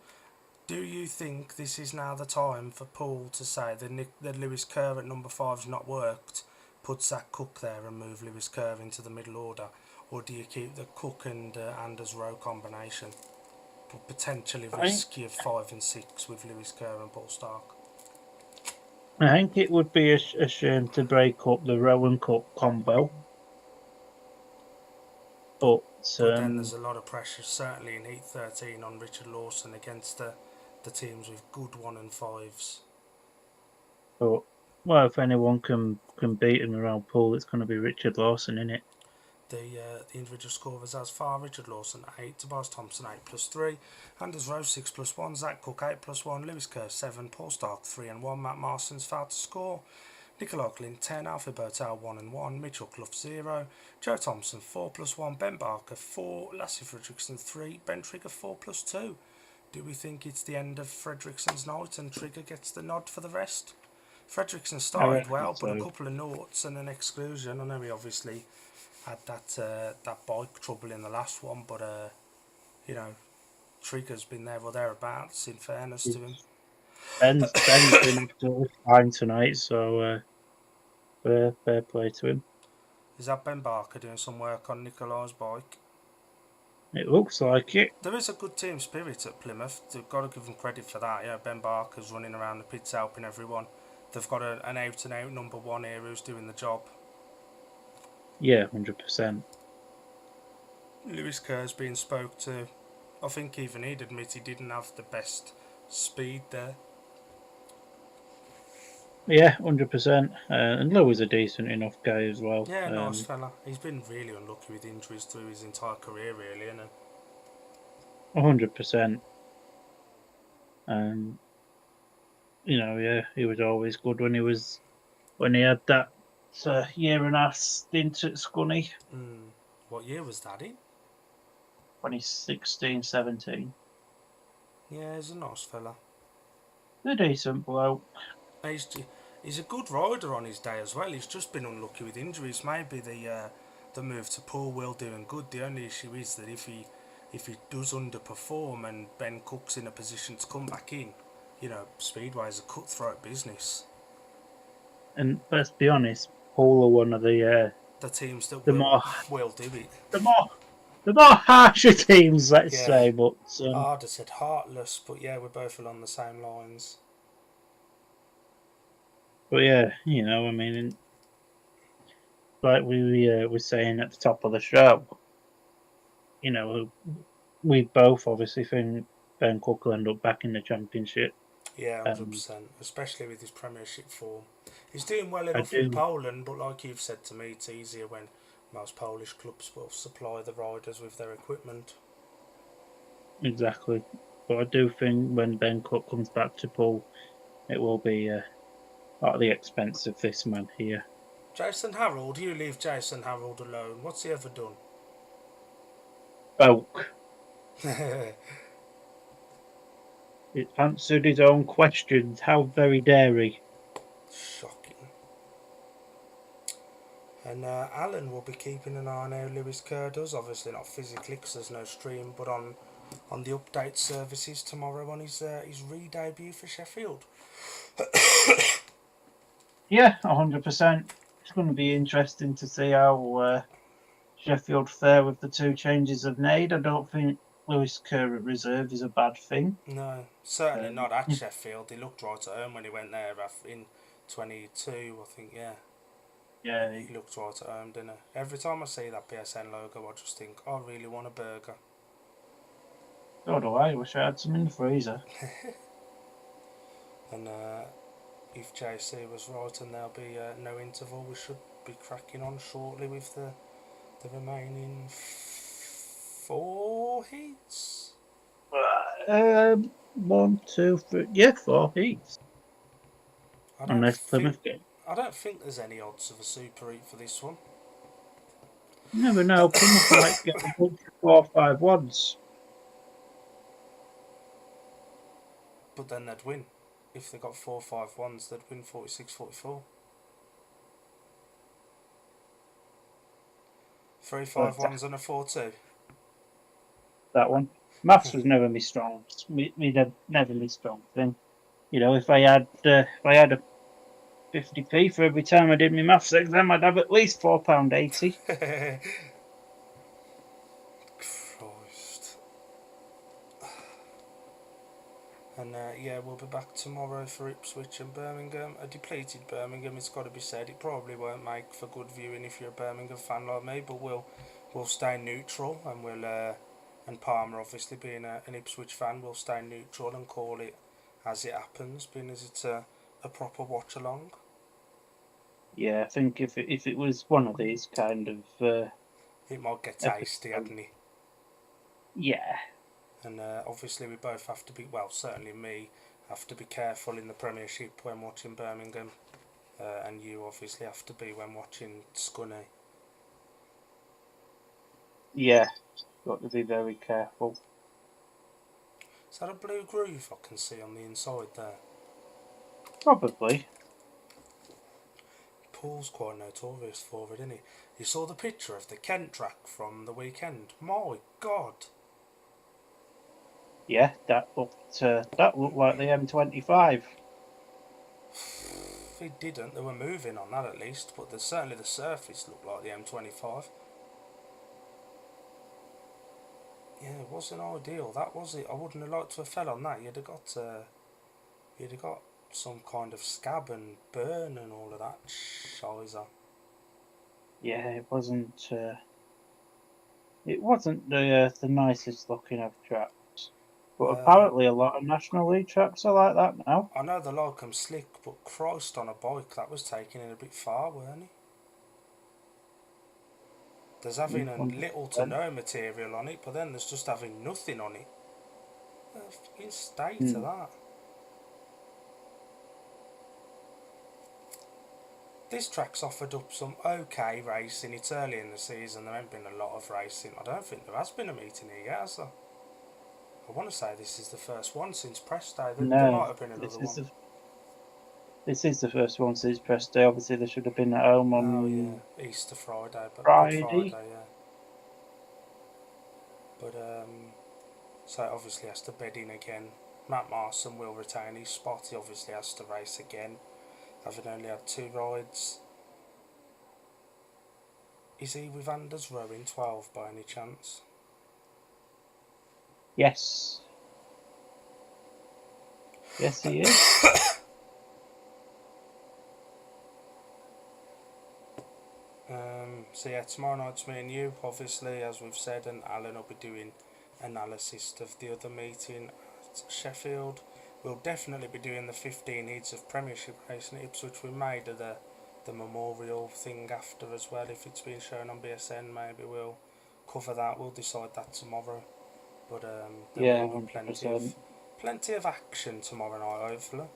Do you think this is now the time for Poole to say that Lewis Kerr at number 5's not worked, put Zach Cook there and move Lewis Kerr into the middle order? Or do you keep the Cook and Anders Rowe combination, but potentially risky of 5 and 6 with Lewis Kerr and Paul Stark? I think it would be a shame to break up the Rowe and Cook combo. But then there's a lot of pressure, certainly in Heat 13, on Richard Lawson against the teams with good 1 and 5s. But, well, if anyone can beat him around Poole, it's going to be Richard Lawson, isn't it? The individual scorers as far: Richard Lawson 8, Tobias Thompson 8+3, Anders Rowe 6+1, Zach Cook 8+1, Lewis Kerr 7, Paul Stark 3 and 1, Matt Marston's failed to score, Nicola Clint 10, Alfie Botel 1 and 1, Mitchell Clough 0, Joe Thompson 4+1, Ben Barker 4, Lassie Fredrickson 3, Ben Trigger 4+2. Do we think it's the end of Fredrickson's night and Trigger gets the nod for the rest? Fredrickson started well, but a couple of noughts and an exclusion. I know he obviously had that bike trouble in the last one, but Trigger's been there or thereabouts, in fairness to him. Ben's been absolutely fine tonight, so fair play to him. Is that Ben Barker doing some work on Nikolai's bike? It looks like it. There is a good team spirit at Plymouth. They've got to give them credit for that. Yeah, Ben Barker's running around the pits helping everyone. They've got an out-and-out number 1 here who's doing the job. Yeah, 100%. Lewis Kerr's been spoke to. I think even he'd admit he didn't have the best speed there. Yeah, 100%. And Lou is a decent enough guy as well. Yeah, nice fella. He's been really unlucky with injuries through his entire career, really, isn't he? 100%. Yeah, he was always good when he had that year and a half stint at Scunny What year was that in? when he's 16, 17. Yeah, he's a nice fella. A decent bloke. He's, he's a good rider on his day as well. He's just been unlucky with injuries. Maybe the move to Poole will do him good. The only issue is that if he does underperform and Ben Cook's in a position to come back in, Speedway is a cutthroat business. And let's be honest, Paul are one of the Teams that the more will do it. the more the more harsher teams, let's Yeah. say. But I'd have said heartless, but yeah, we're both along the same lines. yeah, I mean, like we were saying at the top of the show, we both obviously think Ben Cook will end up back in the championship. Yeah, 100%. Especially with his Premiership form. He's doing well I enough in do Poland, but like you've said to me, it's easier when most Polish clubs will supply the riders with their equipment. exactly, but I do think when Ben Cook comes back to Poole, it will be at the expense of this man here. Jason Harold, you leave Jason Harold alone. What's he ever done? Folk. It answered his own questions. How very dairy. Shocking. And Alan will be keeping an eye on how Lewis Kerr does. Obviously not physically because there's no stream, but on the update services tomorrow on his re-debut for Sheffield. Yeah, 100%. It's going to be interesting to see how Sheffield fare with the two changes of made. I don't think Lewis Kerr at reserve is a bad thing. No, certainly not at Yeah, Sheffield. He looked right at home when he went there in 22, I think, yeah. yeah, He looked right at home, didn't he? Every time I see that BSN logo, I just think, I really want a burger. so do I. Wish I had some in the freezer. And if JC was right and there'll be no interval, we should be cracking on shortly with the remaining 4 heats. 1, 2, 3. Yeah, 4 heats. Unless Plymouth get. I don't think there's any odds of a super heat for this one. You never know. Plymouth might get a bunch of 4-5-1s. But then they'd win. If they got 4-5-1s, they'd win 46-44. 3-5-1s and a 4-2. That one. Maths was never my strong. Never my strong thing. If I had a 50p for every time I did my maths exam, I'd have at least £4.80. Christ. And yeah, we'll be back tomorrow for Ipswich and Birmingham. A depleted Birmingham, it's got to be said. It probably won't make for good viewing if you're a Birmingham fan like me, but we'll stay neutral, and and Palmer obviously being an Ipswich fan, will stay neutral and call it as it happens, being as it's a proper watch along. Yeah, I think if it was one of these kind of it might get tasty, hadn't it? Yeah. And obviously we both have to be, well, certainly me, have to be careful in the Premiership when watching Birmingham, and you obviously have to be when watching Scunny. Yeah, got to be very careful. Is that a blue groove I can see on the inside there? Probably. Poole's quite notorious for it, isn't he? You saw the picture of the Kent track from the weekend? My God! Yeah, that looked like the M25. It didn't. They were moving on that at least, but certainly the surface looked like the M25. Yeah, it wasn't ideal. That was it. I wouldn't have liked to have fell on that. You'd have got some kind of scab and burn and all of that shizer. Yeah, it wasn't. It wasn't the nicest looking of tracks, but apparently a lot of National League tracks are like that now. I know they like 'em slick, but Christ on a bike, that was taking it a bit far, weren't he? There's having a little to 100%. no material on it, but then there's just having nothing on it. The fucking state of Mm. that. This track's offered up some okay racing. It's early in the season, there ain't been a lot of racing. I don't think there has been a meeting here yet, has there? I want to say this is the first one since press day. There No, might have been another one. this is the first one since press day. Obviously, they should have been at home Oh on yeah, Easter Friday, but Good Friday. Friday, yeah. But so it obviously has to bed in again. Matt Marson will retain his spot. He obviously has to race again, having only had 2 rides. Is he with Anders Rowe in 12 by any chance? Yes. Yes, he is. So yeah, tomorrow night's me and you, obviously, as we've said, and Alan will be doing analysis of the other meeting at Sheffield. We'll definitely be doing the 15 heats of Premiership racing at Ipswich. We may do the memorial thing after as well. If it's been shown on BSN, maybe we'll cover that. We'll decide that tomorrow. But there Yeah, will be 100%. plenty of action tomorrow night, hopefully.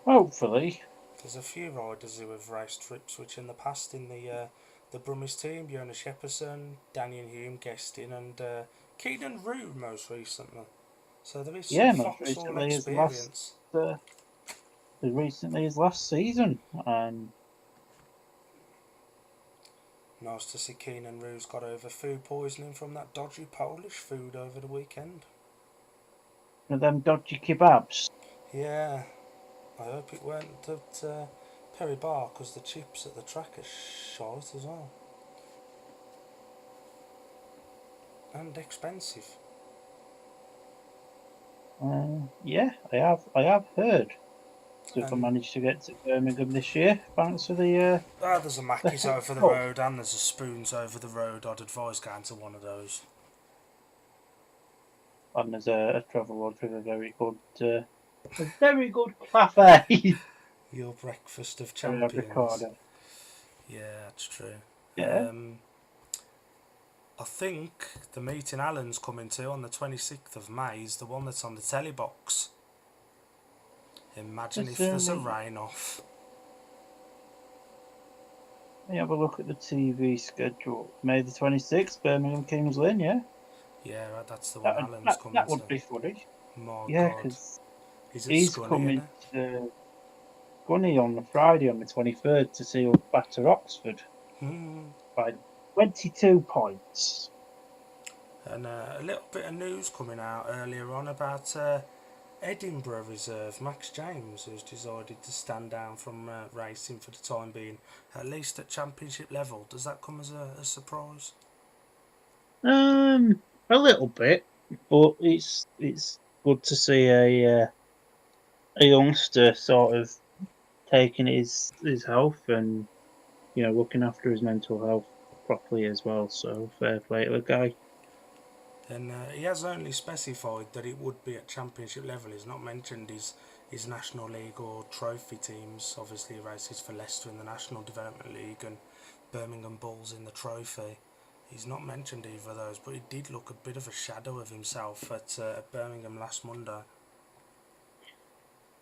Hopefully. There's a few riders who have raced for Ipswich in the past in the Brummies team. Jonas Shepperson, Daniel Hume guesting, and Keenan Rue most recently. So there is some Yeah, most Vauxhall recently experience. his last season, and Nice to see Keenan Rue's got over food poisoning from that dodgy Polish food over the weekend. them dodgy kebabs. Yeah, I hope it weren't at Perry Bar, because the chips at the track are shite as well. And expensive. Yeah, I have heard. So if I And manage to get to Birmingham this year, thanks for the there's a Mackey's over the help. road and there's a Spoons over the road. I'd advise going to one of those. And there's a travel lodge with a very good cafe. Your breakfast of Sorry, I've champions. recorded. Yeah, that's true. Yeah. I think the meeting Alan's coming to on the 26th of May is the one that's on the telly box. Imagine if there's a rain off. Let me have a look at the TV schedule. May the 26th, Birmingham Kings Lynn, yeah? Yeah, that's the one Alan's coming That to. would be funny. My Yeah, God. because He's at he's Scunny, coming isn't to Gunny on the Friday on the 23rd to see us batter Oxford by 22 points. And a little bit of news coming out earlier on about Edinburgh reserve Max James, who's decided to stand down from racing for the time being, at least at championship level. Does that come as a surprise? A little bit, but it's good to see a youngster sort of taking his health and looking after his mental health properly as well. So fair play to the guy. And he has only specified that it would be at championship level. He's not mentioned his National League or trophy teams. Obviously, he races for Leicester in the National Development League and Birmingham Bulls in the trophy. He's not mentioned either of those, but he did look a bit of a shadow of himself at Birmingham last Monday.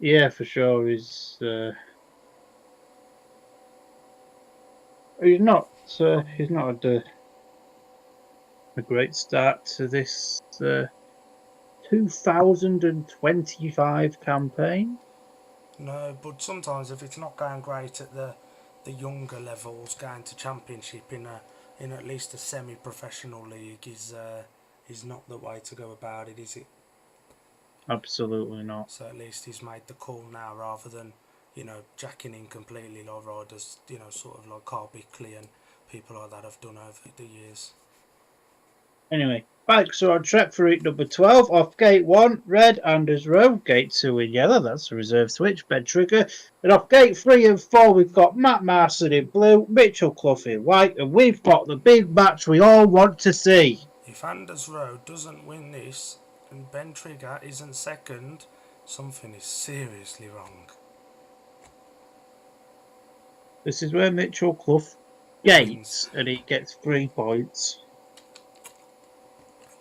Yeah, for sure. He's not had a great start to this 2025 campaign. No, but sometimes if it's not going great at the younger levels, going to championship in at least a semi-professional league is not the way to go about it, is it? Absolutely not. So at least he's made the call now, rather than jacking in completely like riders, sort of like Carl Bickley and people like that have done over the years. Anyway, bikes are on track for heat number 12. Off gate 1, red, Anders Row. Gate 2 in yellow, that's the reserve switch, Ben Trigger. And off gate 3 and 4, we've got Matt Marson in blue, Mitchell Clough in white, and we've got the big match we all want to see. If Anders Row doesn't win this and Ben Trigger isn't second, something is seriously wrong. This is where Mitchell Clough gates, and he gets 3 points.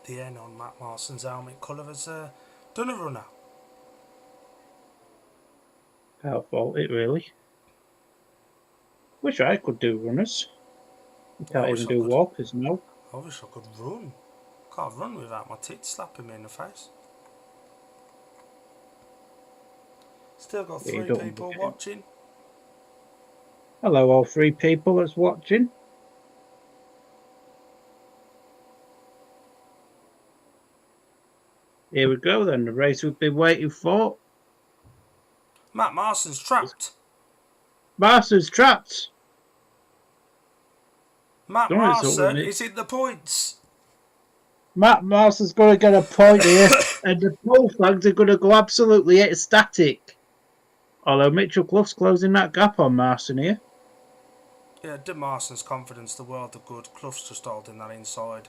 The N on Matt Marson's helmet colour has done a runner. Can't fault it, really. Wish I could do runners. You can't even do walkers now. I wish I could run. Can't run without my tits slapping me in the face. Still got 3 people watching. Hello, all 3 people that's watching. Here we go then, the race we've been waiting for. Matt Marson's trapped. Marson's trapped. Matt Marson is in the points. Matt Marson's going to get a point here, and the Poole flags are going to go absolutely ecstatic. Although Mitchell Clough's closing that gap on Marson here. Yeah, did Marson's confidence the world of good. Clough's just holding that inside.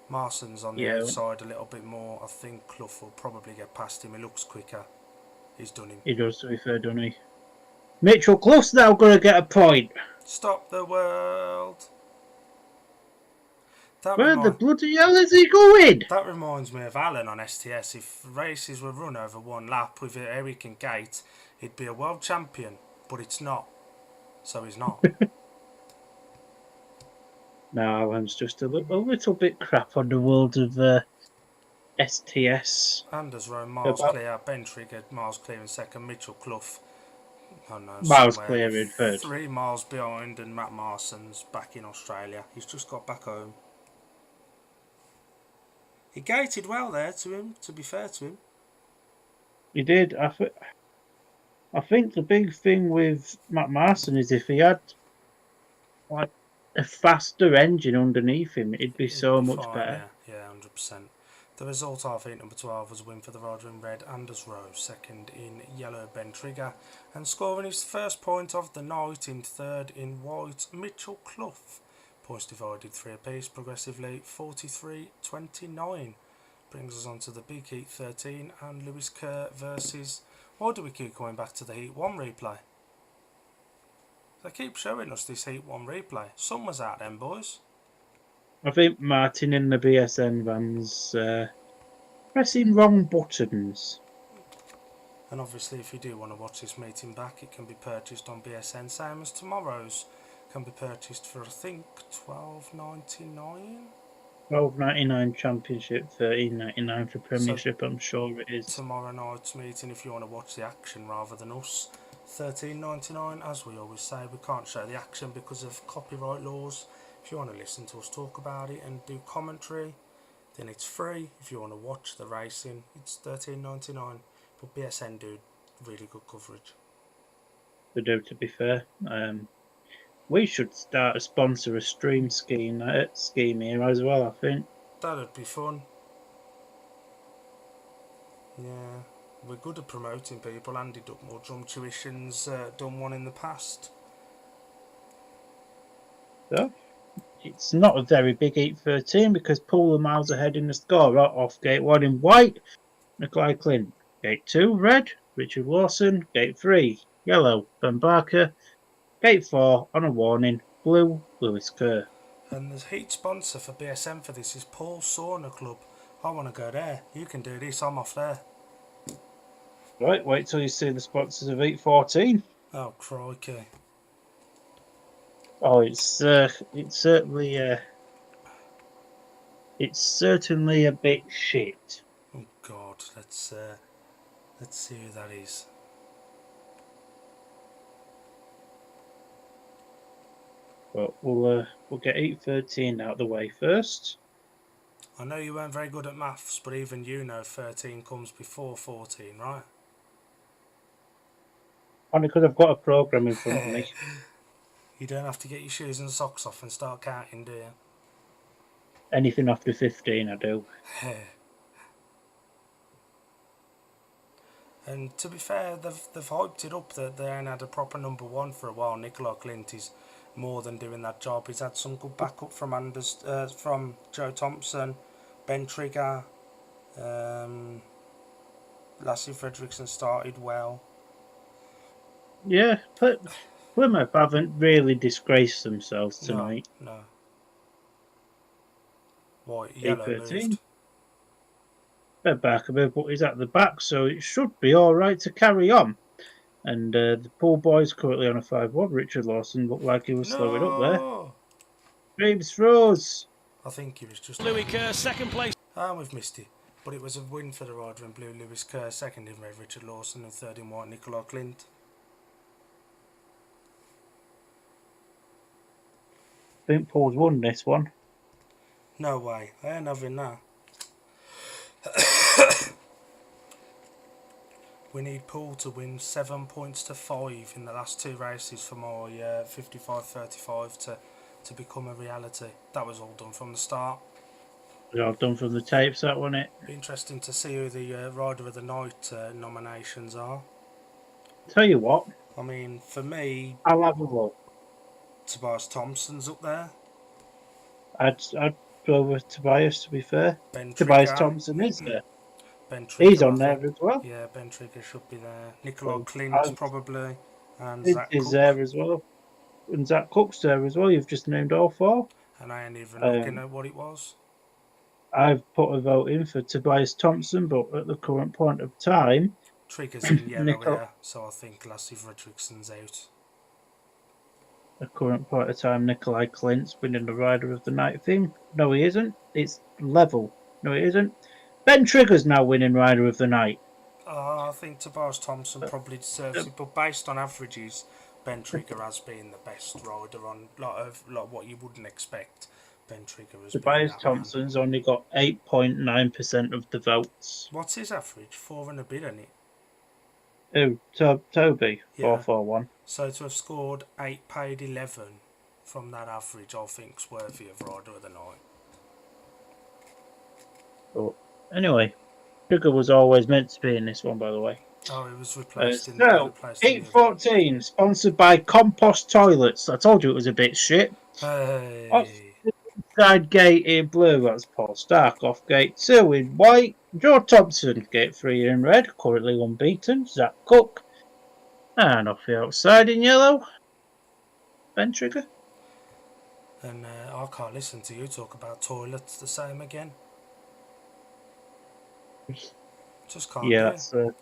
Marson's on the outside a little bit more. I think Clough will probably get past him. He looks quicker. He's done him. He does, to be fair, doesn't he? Mitchell Clough's now going to get a point. Stop the world. Where the bloody hell is he going? That reminds me of Alan on STS. If races were run over one lap with Eric and Gate, he'd be a world champion. But it's not. So he's not. No, Alan's just a little bit crap on the world of STS. Anders Rowe, miles clear. Ben Trigger, miles clear in second. Mitchell Clough, miles clear in third. 3 miles behind, and Matt Marson's back in Australia. He's just got back home. He gated well there to him, to be fair to him. He did. I think the big thing with Matt Marson is if he had like a faster engine underneath him, it'd be so much better. Yeah, 100%. The result of heat number 12 was a win for the rider in red, Anders Rowe, second in yellow, Ben Trigger, and scoring his first point of the night in third in white, Mitchell Clough. Points divided 3 apiece, progressively 43-29. Brings us on to the big heat 13 and Lewis Kerr versus... Why do we keep coming back to the heat 1 replay? They keep showing us this heat 1 replay. Summer's out then, boys. I think Martin in the BSN van's pressing wrong buttons. And obviously if you do want to watch this meeting back, it can be purchased on BSN, same as tomorrow's. Can be purchased for I think $12.99. $12.99 championship, $13.99 for premiership. So I'm sure it is. Tomorrow night's meeting, if you want to watch the action rather than us, $13.99. As we always say, we can't show the action because of copyright laws. If you want to listen to us talk about it and do commentary, then it's free. If you want to watch the racing, it's $13.99. But BSN do really good coverage. They do, to be fair. We should start a sponsor a stream scheme here as well, I think. That'd be fun. Yeah, we're good at promoting people. Andy Duckmore Drum Tuition's done one in the past. So, it's not a very big 8-13 because Poole are miles ahead in the score. Off gate 1 in white, Nikolai Clint. Gate 2, red, Richard Lawson. Gate 3, yellow, Ben Barker. Gate 4, on a warning, blue, Lewis Kerr. And the heat sponsor for BSN for this is Paul Sauna Club. I want to go there. You can do this, I'm off there. Right, wait till you see the sponsors of 8-14. Oh, crikey. Oh, it's certainly a bit shit. Oh God, let's see who that is. But we'll get 8-13 out of the way first. I know you weren't very good at maths, but even you know 13 comes before 14, right? Only because I've got a program in front of me. You don't have to get your shoes and socks off and start counting, do you? Anything after 15, I do. And to be fair, they've hyped it up that they ain't had a proper number one for a while. Nicola Clint is more than doing that job. He's had some good backup from from Joe Thompson, Ben Trigger, Lassie Fredrickson started well. Yeah, but Plymouth haven't really disgraced themselves tonight. No. White, yellow moved. Barkerby, but he's at the back, so it should be all right to carry on. And the Poole boys currently on a 5-1. Richard Lawson looked like he was slowing up there. James throws. I think he was just Louis Kerr, second place. we've missed it. But it was a win for the rider in blue. Lewis Kerr, second in red, Richard Lawson, and third in white, Nicola Clint. I think Poole's won this one. No way, I ain't having that. We need Poole to win 7 points to 5 in the last 2 races for my 55-35 to become a reality. That was all done from the start. It was all done from the tapes, that wasn't it? Be interesting to see who the Rider of the Night nominations are. Tell you what. I mean, for me, I'll have a look. Tobias Thompson's up there. I'd go with Tobias, to be fair. Ben Tobias Trigger. Thompson is there. Ben Trigger, He's on there as well. Yeah, Ben Trigger should be there. Nicola Well, Clint probably. And Zach is Cook. there as well. And Zach Cook's there as well. You've just named all 4. And I ain't even looking at what it was. I've put a vote in for Tobias Thompson, but at the current point of time... Trigger's in yellow here, so I think Lassie Fredrickson's out. At the current point of time, Nikolai Clint's winning the Rider of the Night thing. No, he isn't. It's level. No, it isn't. Ben Trigger's now winning Rider of the Night. I think Tobias Thompson probably deserves it, but based on averages, Ben Trigger has been the best rider on like what you wouldn't expect. Ben Trigger has Tobias been that Thompson's man. only got 8.9% of the votes. What's his average? 4 and a bit, isn't it? Toby, Yeah. 441. So to have scored 8 paid 11 from that average, I think's worthy of Rider of the Night. But anyway, Trigger was always meant to be in this one, by the way. Oh, it was replaced in So, Heat 14, sponsored by Compost Toilets. I told you it was a bit shit. Hey. Side gate in blue, that's Paul Stark. Off gate 2 in white, Joe Thompson. Gate 3 in red, currently unbeaten, Zach Cook. And off the outside in yellow, Ben Trigger. And I can't listen to you talk about toilets the same again. Just can't do it.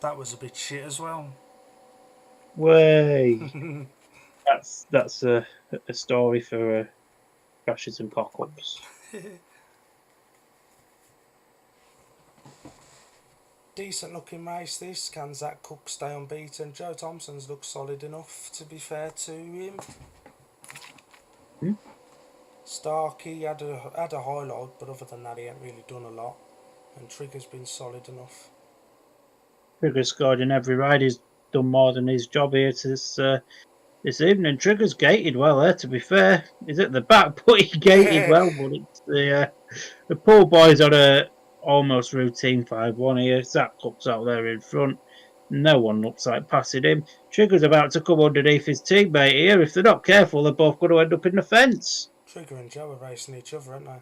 That was a bit shit as well. Way. that's a story for crashes and cock-ups. Decent looking race this. Can Zach Cook stay unbeaten? Joe Thompson's looked solid enough, to be fair to him. Starkey had a highlight, but other than that he ain't really done a lot. And Trigger's been solid enough. Trigger's scored in every ride. He's done more than his job here this evening. Trigger's gated well there, to be fair. He's at the back, but he gated well. But it's the Poole boys on a almost routine 5-1 here. Zach Cook's out there in front. No one looks like passing him. Trigger's about to come underneath his teammate here. If they're not careful, they're both going to end up in the fence. Trigger and Joe are racing each other, aren't they?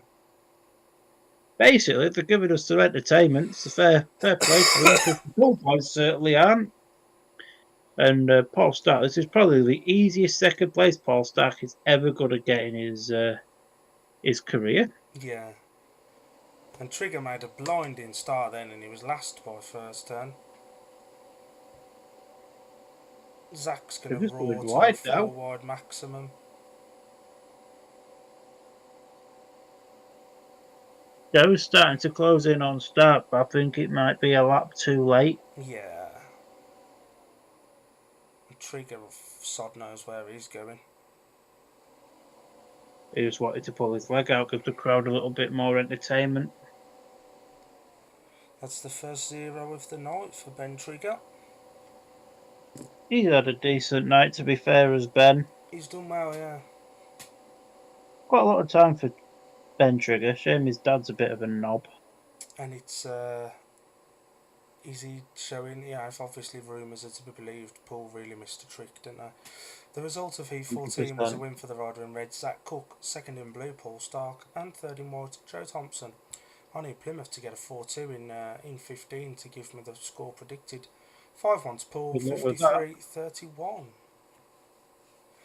Basically, they're giving us their entertainment. It's a fair play to them, because the Poole boys certainly aren't. And Paul Stark, this is probably the easiest second place Paul Stark is ever going to get in his career. Yeah. And Trigger made a blinding start then, and he was last by first turn. Zach's going to roar to a 4 wide maximum. Joe's starting to close in on Stark, but I think it might be a lap too late. Yeah. Trigger, sod knows where he's going. He just wanted to pull his leg out, give the crowd a little bit more entertainment. That's the first 0 of the night for Ben Trigger. He's had a decent night, to be fair, as Ben. He's done well, yeah. Quite a lot of time for Ben Trigger. Shame his dad's a bit of a knob. And it's is he showing? Yeah, if obviously rumours are to be believed, Poole really missed a trick, didn't they? The result of E14 was a 100%. win for the rider in red, Zach Cook, second in blue, Paul Stark, and third in white, Joe Thompson. I need Plymouth to get a 4-2 in 15 to give me the score predicted. 5-1 to Poole, Good luck with that.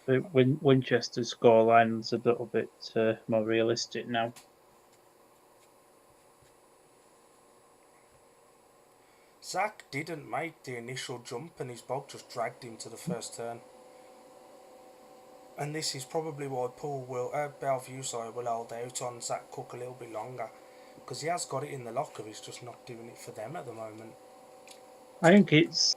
53-31. Winchester's scoreline's a little bit more realistic now. Zach didn't make the initial jump and his bog just dragged him to the first turn. And this is probably why Poole will, Bellevue will hold out on Zach Cook a little bit longer. Because he has got it in the locker, he's just not doing it for them at the moment. I think it's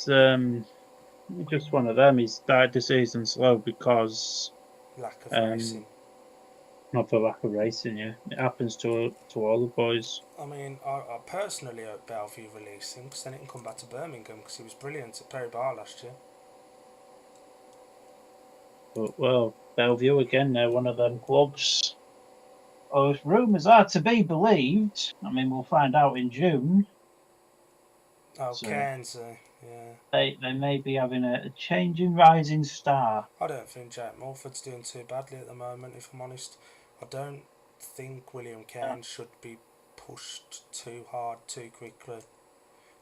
just one of them. He started the season slow because Lack of racing. not for lack of racing. Yeah, it happens to all the boys. I mean, I personally hope Bellevue release him because then he can come back to Birmingham because he was brilliant at Perry Bar last year. But well, Bellevue again. They're one of them clubs. Oh, if rumours are to be believed, I mean, we'll find out in June. Oh, So Cairns, yeah. they may be having a changing rising star. I don't think Jack Mulford's doing too badly at the moment, if I'm honest. I don't think William Cairns should be pushed too hard too quickly.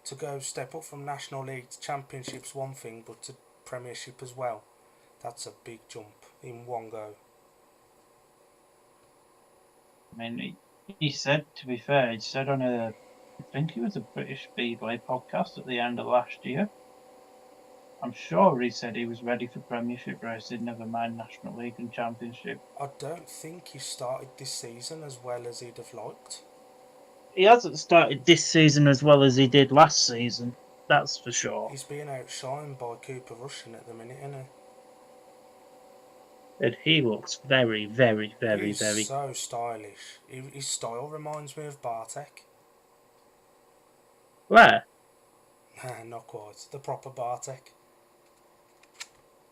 To go step up from National League to Championship's one thing, but to Premiership as well, that's a big jump in one go. I mean, he said, to be fair, he said on I think it was a British Speedway podcast at the end of last year. I'm sure he said he was ready for Premiership racing, never mind National League and Championship. I don't think he started this season as well as he'd have liked. He hasn't started this season as well as he did last season, that's for sure. He's being outshined by Cooper Russian at the minute, isn't he? And he looks very, very, very, He's very. so stylish. His style reminds me of Bartek. Where? Not quite. The proper Bartek.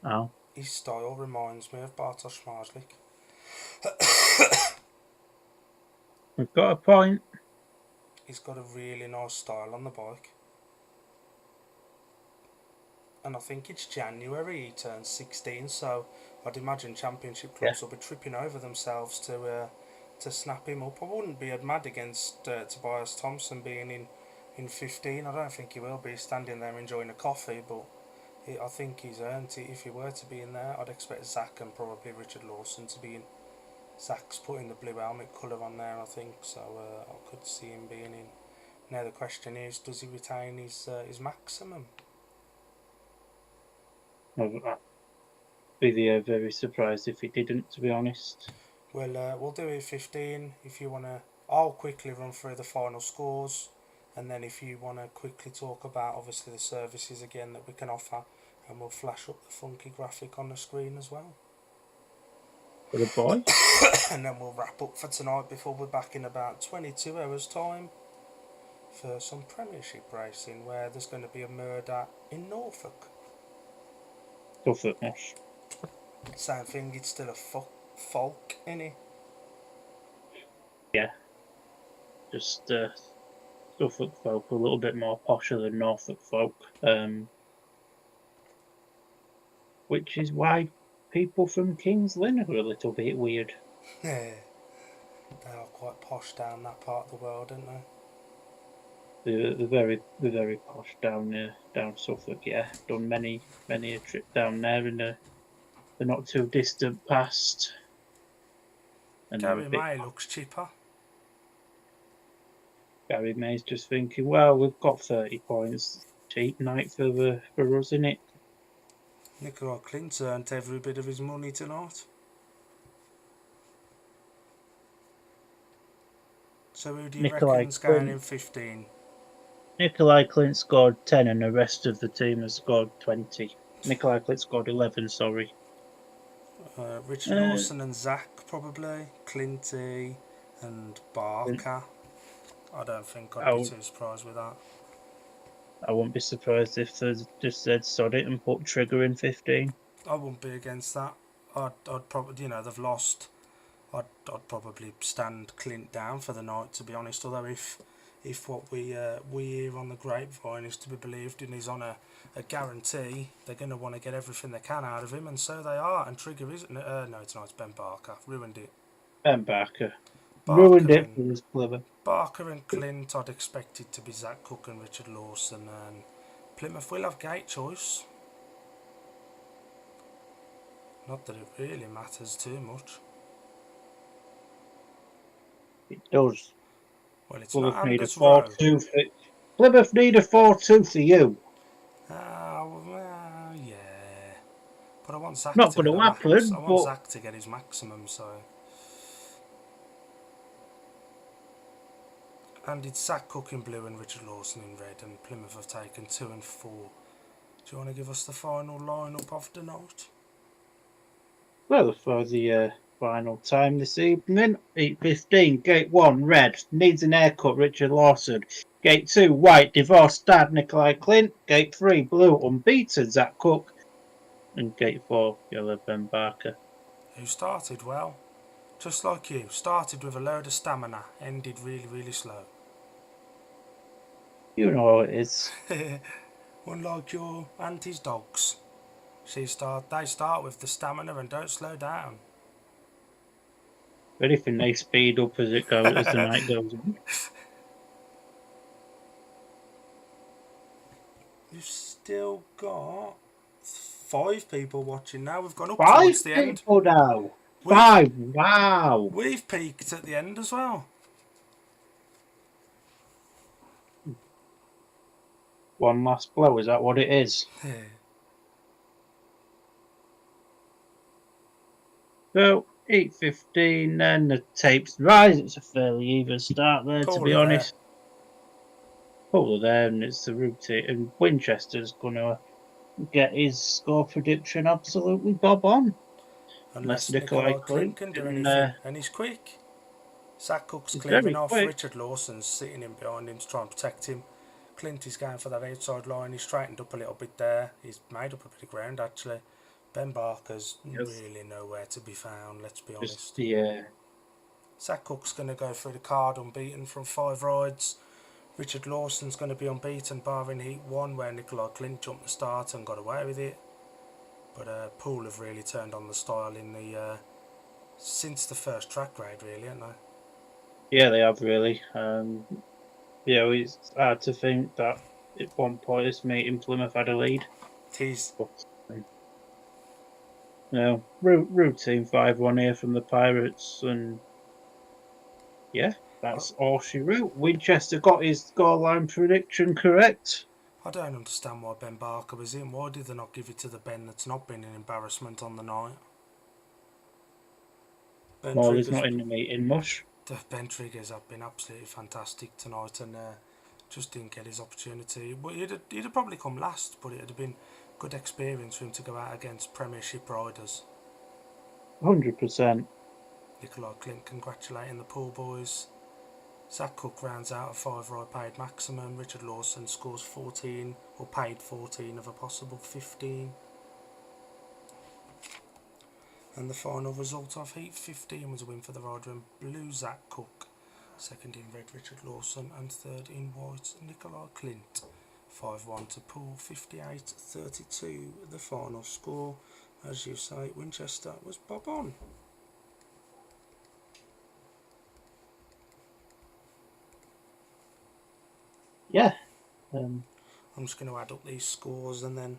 Oh. His style reminds me of Bartosz Marzlik. We've got a point. He's got a really nice style on the bike. And I think it's January he turns 16, so I'd imagine championship clubs will be tripping over themselves to snap him up. I wouldn't be mad against Tobias Thompson being in 15. I don't think he will be standing there enjoying a coffee, but I think he's earned it. If he were to be in there, I'd expect Zach and probably Richard Lawson to be in. Zach's putting the blue helmet colour on there, I think, so I could see him being in. Now the question is, does he retain his maximum? I'd be very surprised if he didn't, to be honest. Well, we'll do it 15 if you want to. I'll quickly run through the final scores, and then if you want to quickly talk about obviously the services again that we can offer, and we'll flash up the funky graphic on the screen as well. For the boy. And then we'll wrap up for tonight before we're back in about 22 hours time for some Premiership racing where there's going to be a murder in Norfolk. Suffolk. Same thing, it's still a folk, innit? Yeah. Just Suffolk folk a little bit more posher than Norfolk folk. Which is why people from King's Lynn are a little bit weird. Yeah. They are quite posh down that part of the world, aren't they? They're very posh down Suffolk. Yeah, done many a trip down there in the not too distant past. And Gary May looks cheaper. Gary May's just thinking, well, we've got 30 points. Cheap night for us, isn't it? Nicola Clint earned every bit of his money tonight. So who do you reckon's going in 15? Nikolai Clint scored 10 and the rest of the team has scored 20. Nikolai Clint scored 11, sorry. Richard Lawson and Zach probably. Clinty and Barker. I don't think I'd be too surprised with that. I wouldn't be surprised if they just said sod it and put Trigger in 15. I wouldn't be against that. I'd probably, they've lost I'd probably stand Clint down for the night, to be honest. Although if what we hear on the grapevine is to be believed and he's on a guarantee, they're going to want to get everything they can out of him, and so they are. And Trigger isn't it? No, it's not. It's Ben Barker. Ruined it. Ben Barker. Barker Ruined it and for his Plymouth. Barker and Clint. I'd expect it to be Zach Cook and Richard Lawson, and Plymouth will have gate choice. Not that it really matters too much. It does. Well, it's Plymouth not need a Anders Rowe. 4-2 for Plymouth need a 4-2 for you. Yeah. But I want Zach Not to going get to a max. happen, I want but Zach to get his maximum, so. And it's Zach Cook in blue and Richard Lawson in red, and Plymouth have taken 2 and 4. Do you want to give us the final lineup of the night? well, for the final time this evening, 8:15, Gate 1, red, needs an haircut, Richard Lawson. Gate 2, white, divorced dad, Nikolai Clint. Gate 3, blue, unbeaten, Zach Cook. And Gate 4, yellow, Ben Barker. Who started well. Just like you, started with a load of stamina, ended really, really slow. You know how it is. Unlike your auntie's dogs. They start with the stamina and don't slow down. If anything, they speed up as it goes, as the night goes on. You've still got 5 people watching now. We've gone up 5 towards the end. people now. 5, wow. We've peaked at the end as well. One last blow, is that what it is? So, 8:15, then the tapes rise. It's a fairly even start there, to be honest. Poole there, and it's the routine. And Winchester's going to get his score prediction absolutely bob on. Unless Nikolai Clint can do anything. And he's quick. Zach Cook's clearing off. Quick. Richard Lawson's sitting in behind him to try and protect him. Clint is going for that outside line. He's straightened up a little bit there. He's made up a bit of ground, actually. Ben Barker's really nowhere to be found, let's be honest. Yeah. Zach Cook's going to go through the card unbeaten from 5 rides. Richard Lawson's going to be unbeaten barring Heat 1, where Nikolai Clint jumped the start and got away with it. But Poole have really turned on the style in the since the first track grade, really, haven't they? Yeah, they have really. It's hard to think that at one point this meeting Plymouth had a lead. It is. No, routine 5-1 here from the Pirates, and yeah, that's all she wrote. Winchester got his scoreline prediction correct. I don't understand why Ben Barker was in. Why did they not give it to the Ben that's not been an embarrassment on the night? He's not in the meeting much. Ben Triggers have been absolutely fantastic tonight, and just didn't get his opportunity. But he'd have probably come last, but it'd have been good experience for him to go out against Premiership riders. 100%. Nikolai Clint congratulating the Poole boys. Zach Cook rounds out a 5 ride paid maximum. Richard Lawson scores 14, or paid 14 of a possible 15. And the final result of Heat 15 was a win for the rider in blue, Zach Cook. Second in red, Richard Lawson, and third in white, Nikolai Clint. 5-1 to Poole, 58-32. The final score, as you say, Winchester was bob on. Yeah. I'm just going to add up these scores and then.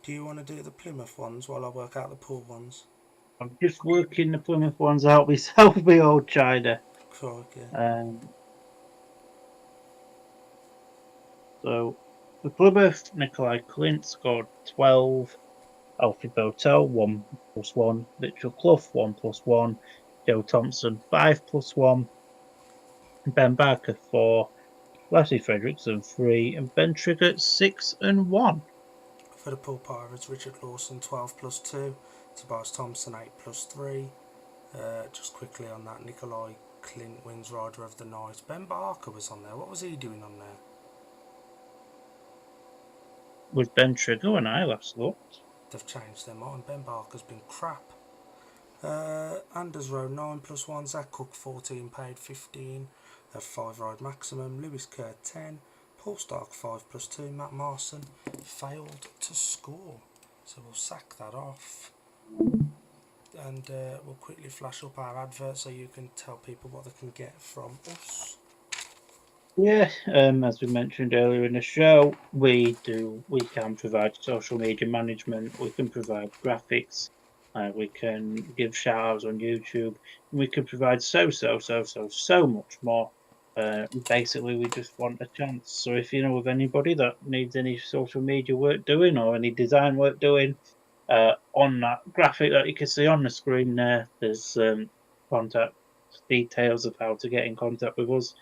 Do you want to do the Plymouth ones while I work out the Poole ones? I'm just working the Plymouth ones out myself, my old China. Correct, yeah. So, for Plymouth, Nikolai Clint scored 12. Alfie Botel, 1+1. Mitchell Clough, 1+1. Joe Thompson, 5+1. Ben Barker, 4. Lassie Fredrickson, 3. And Ben Trigger, 6 and 1. For the Poole Pirates, Richard Lawson 12+2, Tobias Thompson 8+3. Just quickly on that, Nikolai Clint wins Rider of the Night. Ben Barker was on there. What was he doing on there? Was Ben Trigger when I last looked? they've changed their mind. Ben Barker's been crap. Anders Rowe 9 plus 1, Zach Cook 14, paid 15, 5 ride maximum, Lewis Kerr 10, Paul Stark 5 plus 2, Matt Marson failed to score. So we'll sack that off. And we'll quickly flash up our advert so you can tell people what they can get from us. Yeah, as we mentioned earlier in the show, we can provide social media management, we can provide graphics, we can give shout outs on YouTube, and we can provide so much more. Basically, we just want a chance. So if you know of anybody that needs any social media work doing or any design work doing, on that graphic that you can see on the screen there, there's contact details of how to get in contact with us.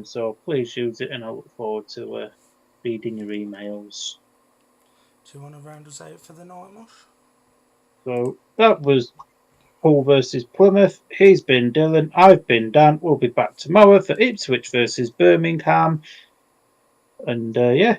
So please use it, and I look forward to reading your emails. Do you want to round us out for the night, Mush? So that was Poole versus Plymouth. He's been Dylan. I've been Dan. We'll be back tomorrow for Ipswich versus Birmingham. And yeah,